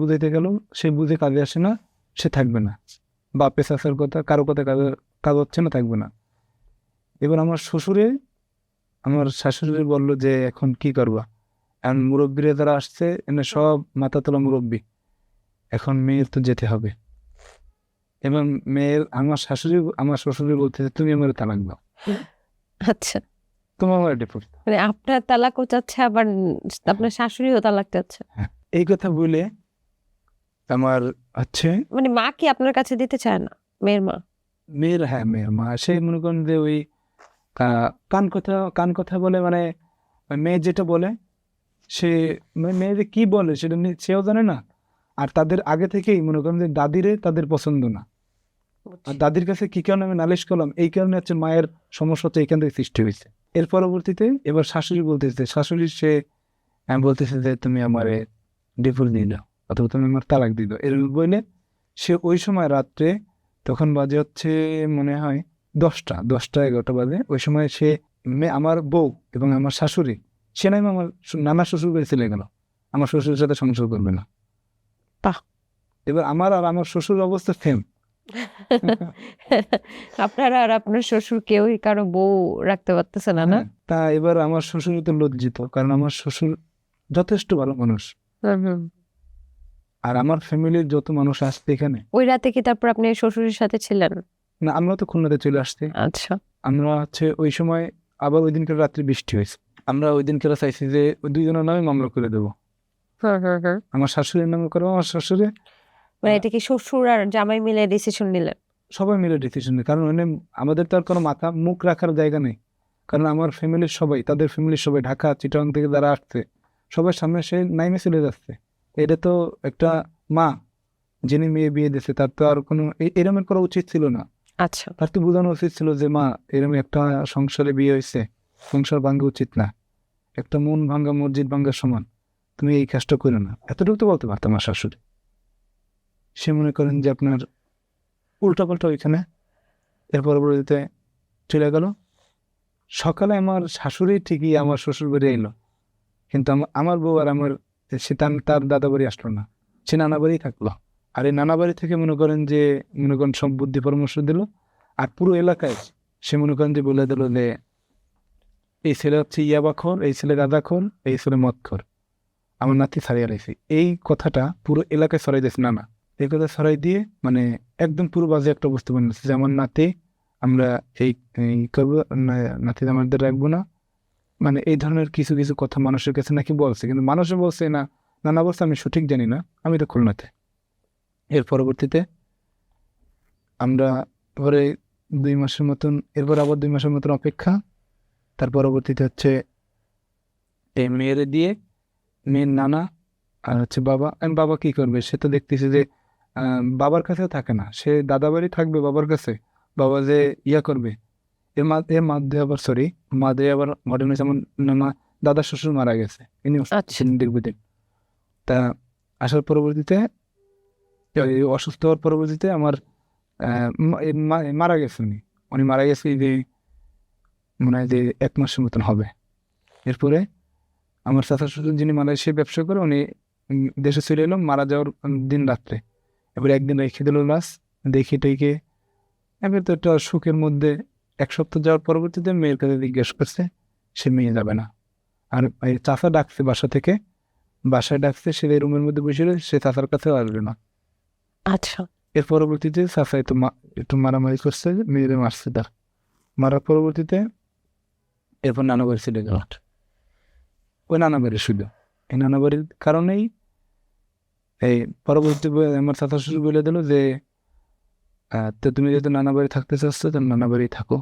বুঝাইতে গেল, সে বুঝে কাজে আসে না, সে থাকবে না, বাপে চাচার কথা কারো কথা কাজ হচ্ছে না, থাকবে না। এবার আমার শাশুড়ি বললো যে এখন কি করবা, এখন মুরব্বীরা যারা আসছে এনে সব মাথা তোলা মুরব্বী, এখন মেয়ের তো যেতে হবে। এবং আমার শ্বশুরি বলতেছে তুমি আমার তালাক দাও। আচ্ছা, তোমার আমার ডিভোর্স। মানে আপনার তালাকও চাচ্ছে, আবার আপনার শাশুড়িও তালাক চাচ্ছে। হ্যাঁ, এই কথা বলে আমার হচ্ছে মানে মা কি আপনার কাছে দিতে চায় না, মেয়ের মা? মেয়ের মা, সে মনে করেন যে ওই কান কথা বলে, মানে মেয়ে যেটা বলে সে মেয়ে যে কি বলে সেটা সেও জানে না। আর তাদের আগে থেকেই মনে করেন যে দাদিরে তাদের পছন্দ না, আর দাদির কাছে কি কারণে আমি নালিশ করলাম, এই কারণে হচ্ছে মায়ের সমস্যা হচ্ছে এখান থেকে সৃষ্টি হয়েছে। এর পরবর্তীতে এবার শাশুড়ি বলতেছে, শাশুড়ি সে বলতেছে যে তুমি আমারে ডিভোর্স দিয়ে দাও অথবা তুমি আমার তালাক দিয়ে দাও, এর বলে সে ওই সময় রাত্রে, তখন বাজে হচ্ছে মনে হয় 10টা 11টা বাজে, ওই সময় সে আমার বউ এবং আমার শাশুড়ি সে নামে আমার নানা শ্বশুর বাড়ি চলে গেল, আমার শ্বশুরের সাথে সংসার করবে না। বাহ। এবার আমার আর আমার শ্বশুর অবস্থা সেম। আপনারা আর আপনার শ্বশুর কেউই কারো বউ রাখতে পারতেছে না, না? তা এবার আমার শ্বশুর তো লজ্জিত, কারণ আমার শ্বশুর যথেষ্ট ভালো মানুষ, আর আমার ফ্যামিলির যত মানুষ আসছে এখানে। ওই রাতে কি তারপর আপনি শ্বশুরের সাথে ছিলেন? না, আমরা তো খুলনাতে চলে আসছি। আচ্ছা। আমরা হচ্ছে ওই সময় আবার ওই দিনকার রাত্রে বৃষ্টি হয়েছে, আমরা ওই দিনকার চাইছি যে ওই দুইজনের নামে মামলা করে দেবো, আমার শাশুড়ির নামে করবো, আমার শাশুড়ি। মানে এটা কি শ্বশুর আর জামাই মিলে ডিসিশন নিলেন? সবাই মিলে ডিসিশন নেই, কারণ মানে আমাদের তো আর কোনো মাথা মুখ রাখার জায়গা নেই, কারণ আমার ফ্যামিলির সবাই, তাদের ফ্যামিলির সবাই ঢাকা চিটাগাং থেকে যারা আসছে সবার সামনে সে নাইমে চলে যাচ্ছে। এটা তো একটা মা যিনি মেয়ে বিয়ে দিচ্ছে, তার তো আর কোনো এরমের করা উচিত ছিল না। আচ্ছা। তার তো বোঝানো উচিত ছিল যে মা এরকম একটা সংসারে বিয়ে হয়েছে, সংসার ভাঙ্গা উচিত না, একটা মন ভাঙ্গা মসজিদ ভাঙ্গার সমান, তুমি এই কাজটা করো না, এতটুকু তো বলতে পারতাম আমার শাশুড়ি। সে মনে করেন যে আপনার উল্টাপাল্টা ওইখানে। এর পরবর্তীতে চলে গেল। সকালে আমার শাশুড়ি ঠিকই আমার শ্বশুর বাড়ি এলো, কিন্তু আমার বউ আর আমার সে তার দাদা বাড়ি আসলো না, সে নানা বাড়ি থাকলো। আর এই নানা বাড়ি থেকে মনে করেন সব বুদ্ধি পরামর্শ দিল, আর পুরো এলাকায় সে মনে করেন যে বলে দিল যে এই ছেলে হচ্ছে ইয়াবাখোর, এই ছেলে গাঁজাখোর, এই ছেলে মদখোর, আমার নাতি ছাড়িয়ে রাখছি। এই কথাটা পুরো এলাকায় ছড়াই দিয়েছে নানা। এই কথা ছড়াই দিয়ে মানে একদম পুরো বাজে একটা অবস্থা বানিয়েছে যে আমার নাতি আমরা এই করবো, নাতি আমাদের রাখবো না, মানে এই ধরনের কিছু কিছু কথা মানুষের কাছে নাকি বলছে, কিন্তু মানুষে বলছে না, নানা বলছে আমি সঠিক জানি না, আমি তো খুলনাতে। এর পরবর্তীতে আমরা পরে 2 মাসের মতন, এরপর আবার 2 মাসের মতন অপেক্ষা। তার পরবর্তীতে হচ্ছে এই মেয়েরে দিয়ে মেয়ের নানা আর হচ্ছে বাবা, বাবা কি করবে, সে তো দেখতেছে যে বাবার কাছেও থাকে না, সে দাদা বাড়ি থাকবে বাবার কাছে, বাবা যে ইয়া করবে। এর মধ্যে আবার মাঝে আবার ঘটনা যেমন দাদা শ্বশুর মারা গেছে, ইনি দীর্ঘদিন। তা আসার পরবর্তীতে অসুস্থ হওয়ার পরবর্তীতে আমার মারা গেছে, উনি মারা গেছে যে মনে হয় যে 1 মাসের মতন হবে। এরপরে আমার চাচা শ্বশুর যিনি মালয়েশিয়ায় ব্যবসা করে, উনি দেশে চলে এলো মারা যাওয়ার দিন রাত্রে। এবারে একদিন রেখে দিল লাশ, দেখে টেকে এবার তো একটা সুখের মধ্যে 1 সপ্তাহ যাওয়ার পরবর্তীতে মেয়ের কাছে জিজ্ঞেস করছে, সে মেয়ে যাবে না। আর চাচা ডাকছে বাসা থেকে, বাসায় ডাকছে, সে রুমের মধ্যে বসে সে চাচার কাছে আসবে না। আচ্ছা। এর পরবর্তীতে চাচা একটু মারামারি করছে, মেয়েরে মারছে, তার মারার পরবর্তীতে এরপর নানা বাড়ি চলে গেল। ওই নানা বাড়ি শুধু এই নানা বাড়ির কারণেই এই পরবর্তী আমার চাচা শ্বশুর বলে দিল যে তো তুমি যেহেতু নানা বাড়ি থাকতে চাচ্ছ তো নানা বাড়ি থাকো।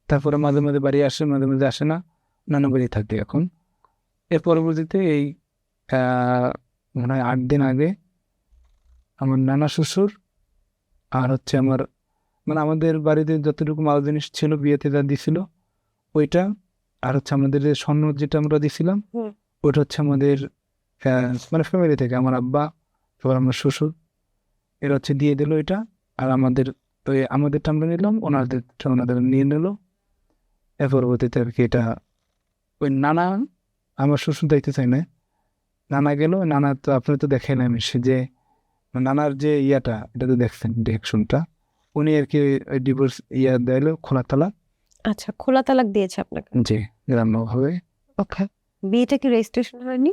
তারপরে মাঝে মাঝে বাড়ি আসে, মাঝে মাঝে আসে না, নানা বাড়ি থাকে এখন। এর পরবর্তীতে এই মনে হয় 8 দিন আগে আমার নানা শ্বশুর আর হচ্ছে আমার মানে আমাদের বাড়িতে যতটুকু মাল জিনিস ছিল বিয়েতে যা দিছিল ওইটা, আর হচ্ছে আমাদের যে স্বর্ণ যেটা আমরা দিছিলাম ওইটা হচ্ছে আমাদের মানে ফ্যামিলি থেকে আমার আব্বা, তারপর আমার শ্বশুর, এরা হচ্ছে দিয়ে দিল এটা। আর আমাদেরটা আমরা নিলাম, ওনাদের নিয়ে নিল। এর পরবর্তীতে আর কি এটা ওই নানা আমার শ্বশুর দেখতে চাই না, নানা গেল। নানা তো আপনি তো দেখেন সে যে নানার যে ইয়াটা এটা তো দেখছেন ডিরেকশনটা, উনি আর কি ডিভোর্স দিল, খোলা তালাক। আচ্ছা, খোলা তালাক দিয়েছে আপনাকে? জি, গ্রাম্যভাবে। ওকে। বিয়েটা কি রেজিস্ট্রেশন হয়নি?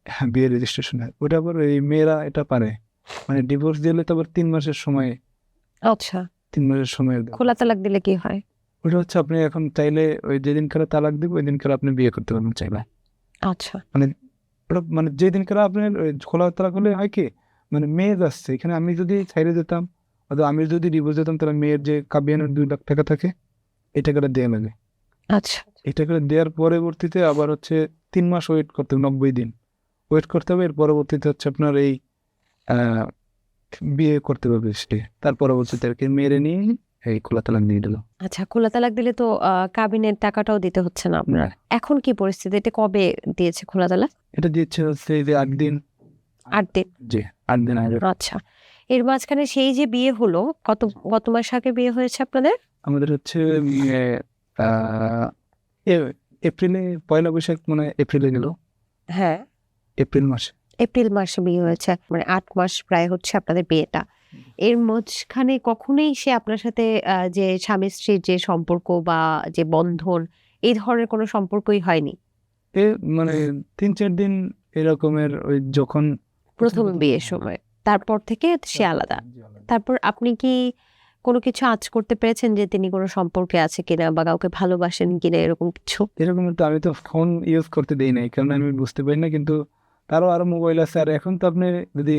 হ্যাঁ, বিয়ে রেজিস্ট্রেশন হয়। ওটা আবার এই মেয়েরা এটা পারে, মানে ডিভোর্স দিলে তো আবার 3 মাসের সময়। আচ্ছা। 3 মাসের সময়। খোলা তালাক দিলে কি হয়? ওটা হচ্ছে আপনি এখন চাইলে ওই যেদিন করে তালাক দিব ওই দিন করে আপনি বিয়ে করতে পারবেন চাইলে। আচ্ছা। মানে ওটা মানে যেদিন করে আপনার খোলা তালাক হলে হয় কি, মানে মেয়ে যাচ্ছে এখানে, আমি যদি ছাইড়ে দিতাম অথবা আমি যদি ডিভোর্স দিতাম তাহলে মেয়ের যে কাবিয়ানের 2 লাখ টাকা থাকে এই টাকাটা দেওয়া লাগে। আচ্ছা এই টাকাটা দেওয়ার পরবর্তীতে আবার হচ্ছে 3 মাস ওয়েট করতে হবে, 90 দিন ওয়েট করতে হবে। এর পরবর্তীতে হচ্ছে আপনার এই আহ, বিয়ে করতে হবে সে, তার পরবর্তীতে আর কি মেরে নিয়ে এই খোলা তালাক দিয়ে দিল। আচ্ছা, খোলা তালাক দিলে তো কাবিনের টাকাটাও দিতে হচ্ছে না আপনার। এখন কি পরিস্থিতি, এটা কবে দিয়েছে খোলা তালাক? এটা দিচ্ছে হচ্ছে এই যে 8 দিন। 8 দিন। জি, 8 দিন আগে। আচ্ছা, এর মাঝখানে সেই যে বিয়ে হলো, কত মাস আগে বিয়ে হয়েছে আপনাদের? আমাদের হচ্ছে আহ, এপ্রিলে, পয়লা বৈশাখ মানে এপ্রিলে গেল, হ্যাঁ, এপ্রিল মাসে। এপ্রিল মাসে বিয়ে হয়েছে, মানে 8 মাস প্রায় হচ্ছে আপনাদের বিয়েটা। এর মাঝখানে কখনোই সে আপনার সাথে যে স্বামী স্ত্রীর যে সম্পর্ক বা যে বন্ধন, এই ধরনের কোনো সম্পর্কই হয়নি? এ মানে 3-4 দিন এরকমের, ওই যখন প্রথম বিয়ের সময়, তারপর থেকে সে আলাদা। তারপর আপনি কি কোনো কিছু আঁচ করতে পেরেছেন যে তিনি কোনো সম্পর্কে আছে কিনা বা কাউকে ভালোবাসেন কিনা, এরকম কিছু? এরকম তো আমি তো ফোন ইউজ করতে দেই নাই, কারণ আমি বুঝতে পারি না। কিন্তু তারও আরো মোবাইল আছে। আর এখন তো আপনি যদি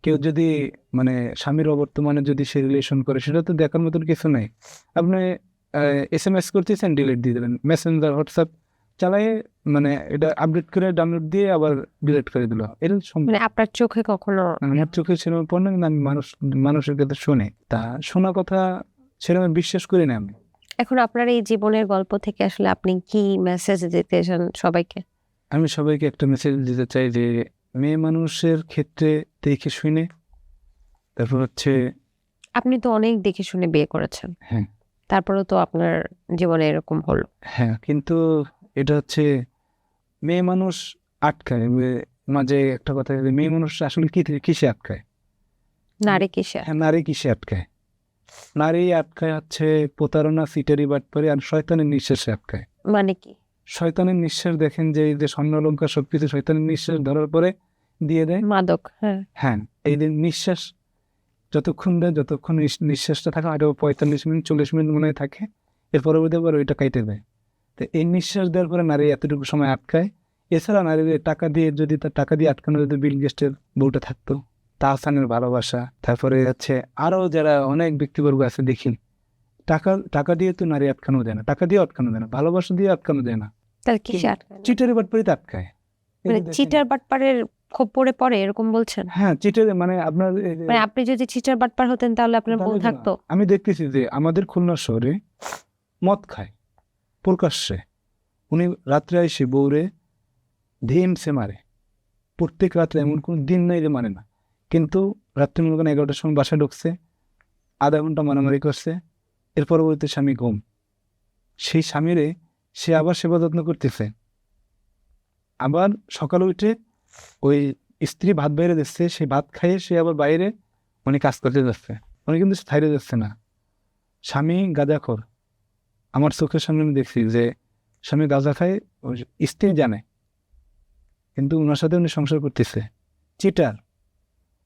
কেউ যদি মানে স্বামীর অবর্তমানে যদি সে রিলেশন করে, সেটা তো দেখার মতন কিছু নাই। আপনি SMS করতেছেন, ডিলিট দিয়ে দেবেন, মেসেঞ্জার হোয়াটসঅ্যাপ চালায়ে মানে এটা আপডেট করে ডাউনলোড দিয়ে আবার ডিলিট করে দিল। এটা মানে আপনার চোখে কখনো? আমার চোখে সেরকম পড়ে না, কিন্তু আমি মানুষের কাছে শুনে, তা শোনা কথা সেরকম বিশ্বাস করি না আমি। এখন আপনার এই জীবনের গল্প থেকে আসলে আপনি কি মেসেজ দিতে চান সবাইকে? আমি সবাইকে একটা মেসেজ দিতে চাই যে মেয়ে মানুষের ক্ষেত্রে দেখে শুনে, তারপর হচ্ছে আপনি তো অনেক দেখে শুনে বিয়ে করেছেন, হ্যাঁ তারপরেও তো আপনার জীবনে এরকম হলো। হ্যাঁ, কিন্তু এটা হচ্ছে মেয়ে মানুষ আটকায়। মাঝে একটা কথা, যে মেয়ে মানুষ আসলে কিসে আটকায়? নারী কিসে? হ্যাঁ, নারী কিসে আটকায়? নারী আটকায় হচ্ছে প্রতারণা, সিটারি, বাটপারি আর শয়তানের নিঃশ্বাসে আটকায়। মানে কি? শয়তানের নিঃশ্বাস দেখেন, যে এই যে স্বর্ণ অলংকার সবকিছু শয়তানের নিঃশ্বাস ধরার পরে দিয়ে দেয়। মাদক, হ্যাঁ। হ্যাঁ, এই যে নিঃশ্বাস যতক্ষণ দেয়, যতক্ষণ নিঃশ্বাসটা থাকে, আরো 45 মিনিট 40 মিনিট মনে হয় থাকে, এর পরবর্তী আবার ওইটা কাইটে দেয়। তো এই নিঃশ্বাস দেওয়ার পরে নারী এতটুকু সময় আটকায়। এছাড়া নারীদের টাকা দিয়ে, যদি তার টাকা দিয়ে আটকানো, যদি বিল গেস্টের বউটা থাকতো, তাহসানের ভালোবাসা, তারপরে হচ্ছে আরো যারা অনেক ব্যক্তিবর্গ আছে দেখি, টাকা দিয়ে তো নারী আটকানো যায় না, টাকা দিয়ে আটকানো যায় না, ভালোবাসা দিয়ে আটকানো যায় না, তাহলে কিসে আটকায়? চিটারি বাটপারিতে আটকায়। মানে চিটার বাটপারের খপ্পরে পড়ে, এরকম বলছেন? হ্যাঁ, চিটারি মানে আপনার মানে আপনি যদি চিটার বাটপার হতেন তাহলে আপনার বউ থাকতো? আমি দেখতেছি যে আমাদের খুলনা শহরে মদ খায় প্রকাশ্যে। উনি রাত্রে এসে বউরে ধেমসে মারে, প্রত্যেক রাত্রে, এমন কোনো দিন নেই যে মানে না। কিন্তু রাত্রে মনে করেন 11টার সময় বাসায় ঢুকছে, আধা ঘন্টা মারামারি করছে, এর পরবর্তী স্বামী ঘুম। সেই স্বামীরে সে আবার সেবা যত্ন করতেছে, আবার সকালে উঠে ওই স্ত্রী ভাত বাইরে দিচ্ছে, সেই ভাত খাইয়ে সে আবার বাইরে উনি কাজ করতে যাচ্ছে। উনি কিন্তু ছাইরে যাচ্ছে না। স্বামী গাঁজাখোর, আমার চোখের সামনে আমি দেখছি যে স্বামী গাঁজা খায়, ওই স্ত্রী জানে, কিন্তু ওনার সাথে উনি সংসার করতেছে। চিটার,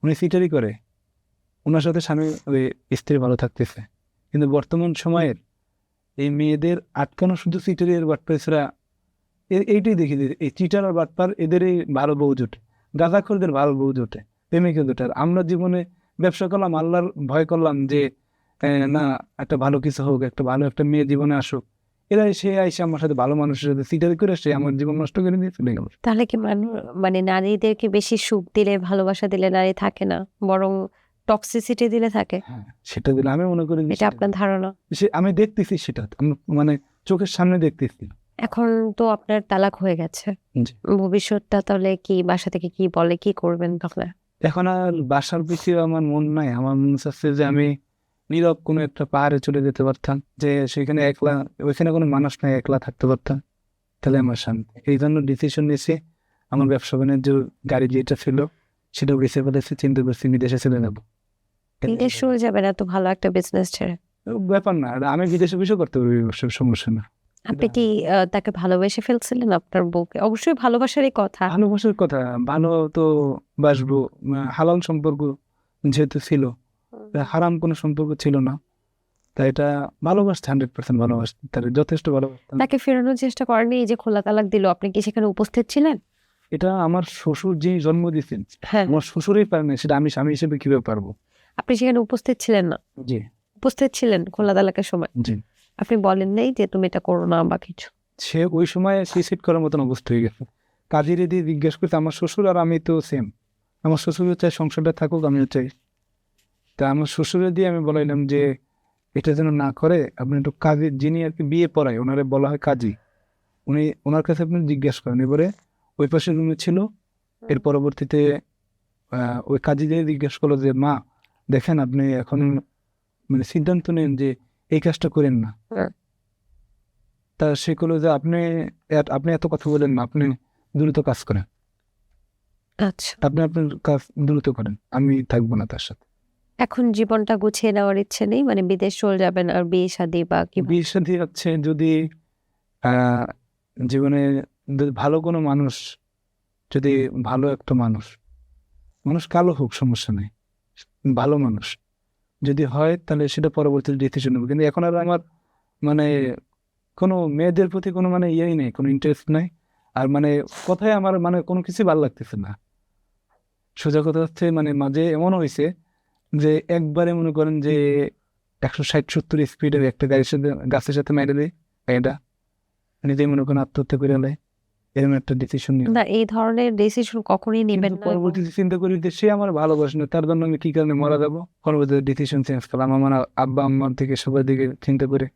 উনি চিটারি করে, ওনার সাথে স্বামী ওই স্ত্রী ভালো থাকতেছে। কিন্তু বর্তমান সময়ের এই মেয়েদের আটকানো শুধু চিটারি আর বাটপার ছাড়া, এইটাই দেখি যে এই চিটার আর বাটপার এদেরই ভালো বউ জোটে, গাঁজাখোরদের ভালো বউ জোটে, প্রেমিকা জোটে। আর আমরা জীবনে ব্যবসা করলাম, আল্লাহর ভয় করলাম যে না, একটা ভালো কিছু হোক, একটা ভালো একটা মেয়ে জীবনে আসুক, এরা সে আইসে আমার সাথে ভালো মানুষের সাথে চিটারি করে সে আমার জীবন নষ্ট করে দিয়ে চলে গেল। তাহলে কি মানে নারীদেরকে বেশি সুখ দিলে, ভালোবাসা দিলে নারী থাকে না, বরং টক্সিসিটি দিলে থাকে? হ্যাঁ, সেটা দিলে আমি মনে করি এটা আপনার ধারণা? আমি দেখতেছি, সেটা আমি মানে চোখের সামনে দেখতেছি। এখন তো আপনার তালাক হয়ে গেছে, জি। ভবিষ্যৎটা তাহলে কি, বাসা থেকে কি বলে, কি করবেন তখন? এখন আর বাসার পিছিয়ে আমার মন নাই। আমার মন চাচ্ছে যে আমি নীরব কোনো একটা পাহাড়ে চলে যেতে পারতাম, যে সেখানে একলা, ওইখানে কোনো মানুষ নাই, একলা থাকতে পারতাম, তাহলে আমার শান্তি। এই জন্য ডিসিশন নিয়েছি, আমার ব্যবসা বাণিজ্য গাড়ি যেটা ছিল সেটা বেঁচে ফেলেছি, চিন্তা করছি বিদেশে চলে যাবো। বিদেশ চলে যাবেন এত ভালো একটা বিজনেস ছেড়ে? ব্যাপার না, আর আমি বিদেশে অফিসও করতে পারবি, ব্যবসার সমস্যা না। আপনি কি তাকে ভালোবেসে ফেলছিলেন, আপনার বউকে? অবশ্যই ভালোবাসারই কথা। ভালোবাসার কথা, ভালো তো বাসবো, হালাল সম্পর্ক যেহেতু ছিল, হারাম কোনো সম্পর্ক ছিল না, তাই এটা ভালোবাসতে, 100% ভালোবাসতে, তার যথেষ্ট ভালোবাসতাম। তাকে ফেরানোর চেষ্টা করেনি? এই যে খোলা তালাক দিল, আপনি কি সেখানে উপস্থিত ছিলেন? এটা আমার শ্বশুর যিনি জন্ম দিয়েছেন, হ্যাঁ, আমার শ্বশুরই পারে না, সেটা আমি স্বামী হিসেবে কিভাবে পারবো? আপনি সেখানে উপস্থিত ছিলেন না? জি উপস্থিত ছিলেন খোলা তালাকের সময়? জি। আপনি বলেন নাই যে তুমি এটা করো না বা কিছু? সে ওই সময় সুইসাইড করার মতন অবস্থা হয়ে গেছে। কাজের দিয়ে জিজ্ঞেস করতে, আমার শ্বশুর আর আমি তো সেম, আমার শ্বশুরও চাই সংসারটা থাকুক, আমিও চাই। তা আমার শ্বশুরের দিয়ে আমি বলাইলাম যে এটা যেন না করে, আপনি একটু কাজে, যিনি আর কি বিয়ে পড়ায় ওনারে বলা হয় কাজী, উনি ওনার কাছে আপনি জিজ্ঞেস করেন। এবারে ওই পাশের রুমে ছিল। এর পরবর্তীতে ওই কাজী দিয়ে জিজ্ঞেস করলো যে মা দেখেন আপনি এখন মানে সিদ্ধান্ত নেন যে এই কাজটা করেন না। তা সে করলো যে আপনি এত কথা বলেন না, আপনি দ্রুত কাজ করেন, আচ্ছা, আপনি আপনার কাজ দ্রুত করেন, আমি থাকবো না তার সাথে। এখন জীবনটা গুছিয়ে নেওয়ার ইচ্ছে নেই, মানে বিদেশ চলে যাবেন আর বিয়ে শাদী বা কি? বিয়ে শাদী হচ্ছে যদি আহ জীবনে যদি ভালো কোনো মানুষ, যদি ভালো একটা মানুষ, মানুষ কালো হোক সমস্যা নেই, ভালো মানুষ যদি হয় তাহলে সেটা পরবর্তী ডিসিশন নেবো। কিন্তু এখন আর আমার মানে কোনো মেয়েদের প্রতি কোনো মানে ইয়েই নেই, কোনো ইন্টারেস্ট নাই। আর মানে কথায় আমার মানে কোনো কিছু ভালো লাগতেছে না। সোজা কথা হচ্ছে মানে মাঝে এমন হয়েছে যে একবারে মনে করেন যে 160-70 স্পিডের একটা গাছের সাথে মেরে দেয়, এটা নিজেই মনে করেন আত্মহত্যা করে নেয়, এরকম একটা ডিসিশন নিয়ে। না, এই ধরনের ডিসিশন কখনোই নেবেন কিন্তু না। পরবর্তীতে চিন্তা করি যে সে আমার ভালোবাসে না, তার জন্য আমি কি কারণে মারা যাবো। পরবর্তীতে ডিসিশন চেঞ্জ করলাম, আমার আব্বা আম্মার দিকে সবার দিকে চিন্তা করে,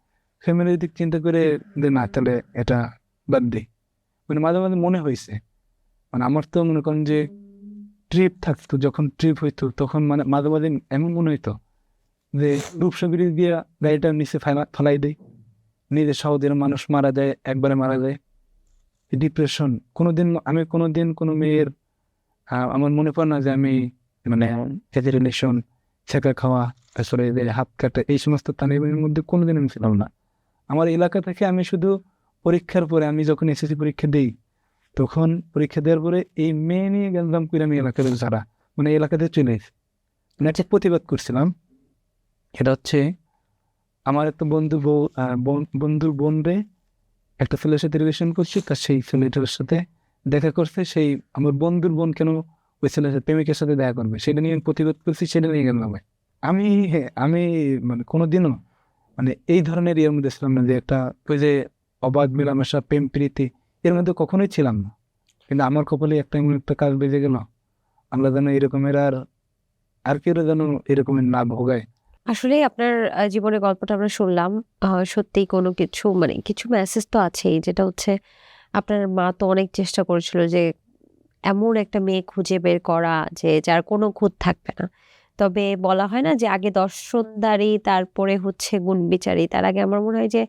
ফ্যামিলির দিক চিন্তা করে যে না তাহলে এটা বাদ দিই। মানে মাঝে মাঝে মনে হয়েছে, মানে আমার তো মনে করেন যে ট্রিপ থাকতো, যখন ট্রিপ হইতো তখন মানে মাঝে মাঝে এমন মনে হইতো যে রূপসা ব্রিজ দিয়ে গাড়িটা নিচে ফেলাই দেয়, নিজের সহোদরের মানুষ মারা যায়, একবারে মারা যায়। ডিপ্রেশন, কোনোদিন কোনো মেয়ের আমার মনে পড়ে না যে আমি মানে রিলেশন, ছেঁকা খাওয়া, আসলে হাত কাটা, এই সমস্ত তালিমের মধ্যে কোনোদিন আমি ছিলাম না। আমার এলাকা থেকে আমি শুধু পরীক্ষার পরে, আমি যখন এসএসসি পরীক্ষা দিই, তখন পরীক্ষা দেওয়ার পরে এই মেয়ে নিয়ে গেলাম করে আমি এলাকাতে ছাড়া মানে এলাকাতে চলে এসেছি। মানে একটা প্রতিবাদ করছিলাম। এটা হচ্ছে আমার একটা বন্ধুর বোন রে একটা ছেলের সাথে রিলেশন করছি, তার সেই ছেলেটার সাথে দেখা করছে, সেই আমার বন্ধুর বোন কেন ওই ছেলের সাথে প্রেমিকের সাথে দেখা করবে, সেটা নিয়ে আমি প্রতিবাদ করছি, সেটা নিয়ে গেলাম আমি মানে কোনোদিনও মানে এই ধরনের ইয়ের মধ্যে ছিলাম না, যে একটা ওই যে অবাধ মেলামেশা প্রেম প্রীতি এর মধ্যে কখনোই ছিলাম না। কিন্তু আমার কপালে একটা এমন একটা কাজ বেজে গেল, আমরা যেন এরকমের আর কেউ যেন এরকমের না ভোগায়। আসলে আপনার জীবনের গল্পটা আমরা শুনলাম। সত্যিই কোনো কিছু মানে কিছু মেসেজ তো আছেই, যেটা হচ্ছে আপনার মা তো অনেক চেষ্টা করেছিল যে এমন একটা মেয়ে খুঁজে বের করা যে যার কোনো খুঁত থাকবে না। তবে বলা হয় না যে আগে দর্শনদারি তারপরে হচ্ছে গুণ বিচারী। তার আগে আমার মনে হয় যে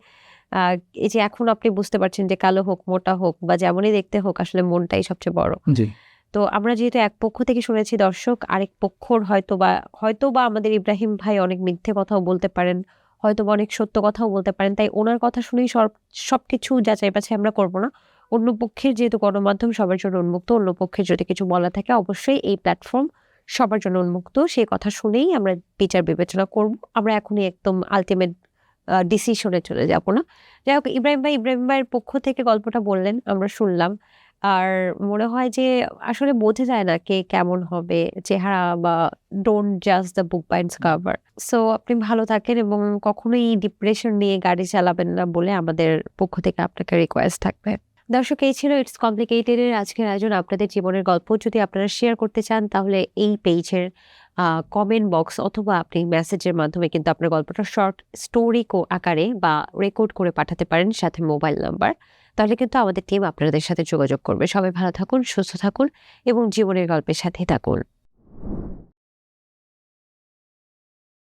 আ এই যে এখন আপনি বুঝতে পারছেন যে কালো হোক, মোটা হোক বা যেমনই দেখতে হোক, আসলে মনটাই সবচেয়ে বড়। জি, তো আমরা যেহেতু এক পক্ষ থেকে শুনেছি দর্শক, আরেক পক্ষর হয়তোবা আমাদের ইব্রাহিম ভাই অনেক মিথ্যে কথাও বলতে পারেন, হয়তোবা অনেক সত্য কথাও বলতে পারেন। তাই উনার কথা শুনেই সবকিছু যাচাই-বাছাই আমরা করব না। অন্য পক্ষের যেহেতু গণমাধ্যম সবার জন্য উন্মুক্ত, অন্য পক্ষের যদি কিছু বলা থাকে অবশ্যই এই প্ল্যাটফর্ম সবার জন্য উন্মুক্ত। সেই কথা শুনেই আমরা বিচার বিবেচনা করব। আমরা এখনই একদম আল্টিমেট ডিসিশনে চলে যাব না। যাই হোক, ইব্রাহিম ভাইয়ের পক্ষ থেকে গল্পটা বললেন, আমরা শুনলাম। আর মনে হয় যে আসলে বোঝা যায় না কে কেমন হবে, চেহারা বা ডোন্ট জাজ the book by its cover. So আপনি ভালো থাকেন এবং কখনোই ডিপ্রেশন নিয়ে গাড়ি চালাবেন না বলে আমাদের পক্ষ থেকে আপনাকে রিকোয়েস্ট থাকবে। দর্শক, এই ছিল ইটস কমপ্লিকেটেড এর আজকের আয়োজন। আপনাদের জীবনের গল্প যদি আপনারা শেয়ার করতে চান তাহলে এই পেজের কমেন্ট বক্স অথবা আপনি মেসেজের মাধ্যমে কিন্তু আপনার গল্পটা শর্ট স্টোরি আকারে বা রেকর্ড করে পাঠাতে পারেন, সাথে মোবাইল নাম্বার। তাহলে কিন্তু আমাদের টিম আপনাদের সাথে যোগাযোগ করবে। সবাই ভালো থাকুন, সুস্থ থাকুন এবং জীবনের গল্পের সাথেই থাকুন।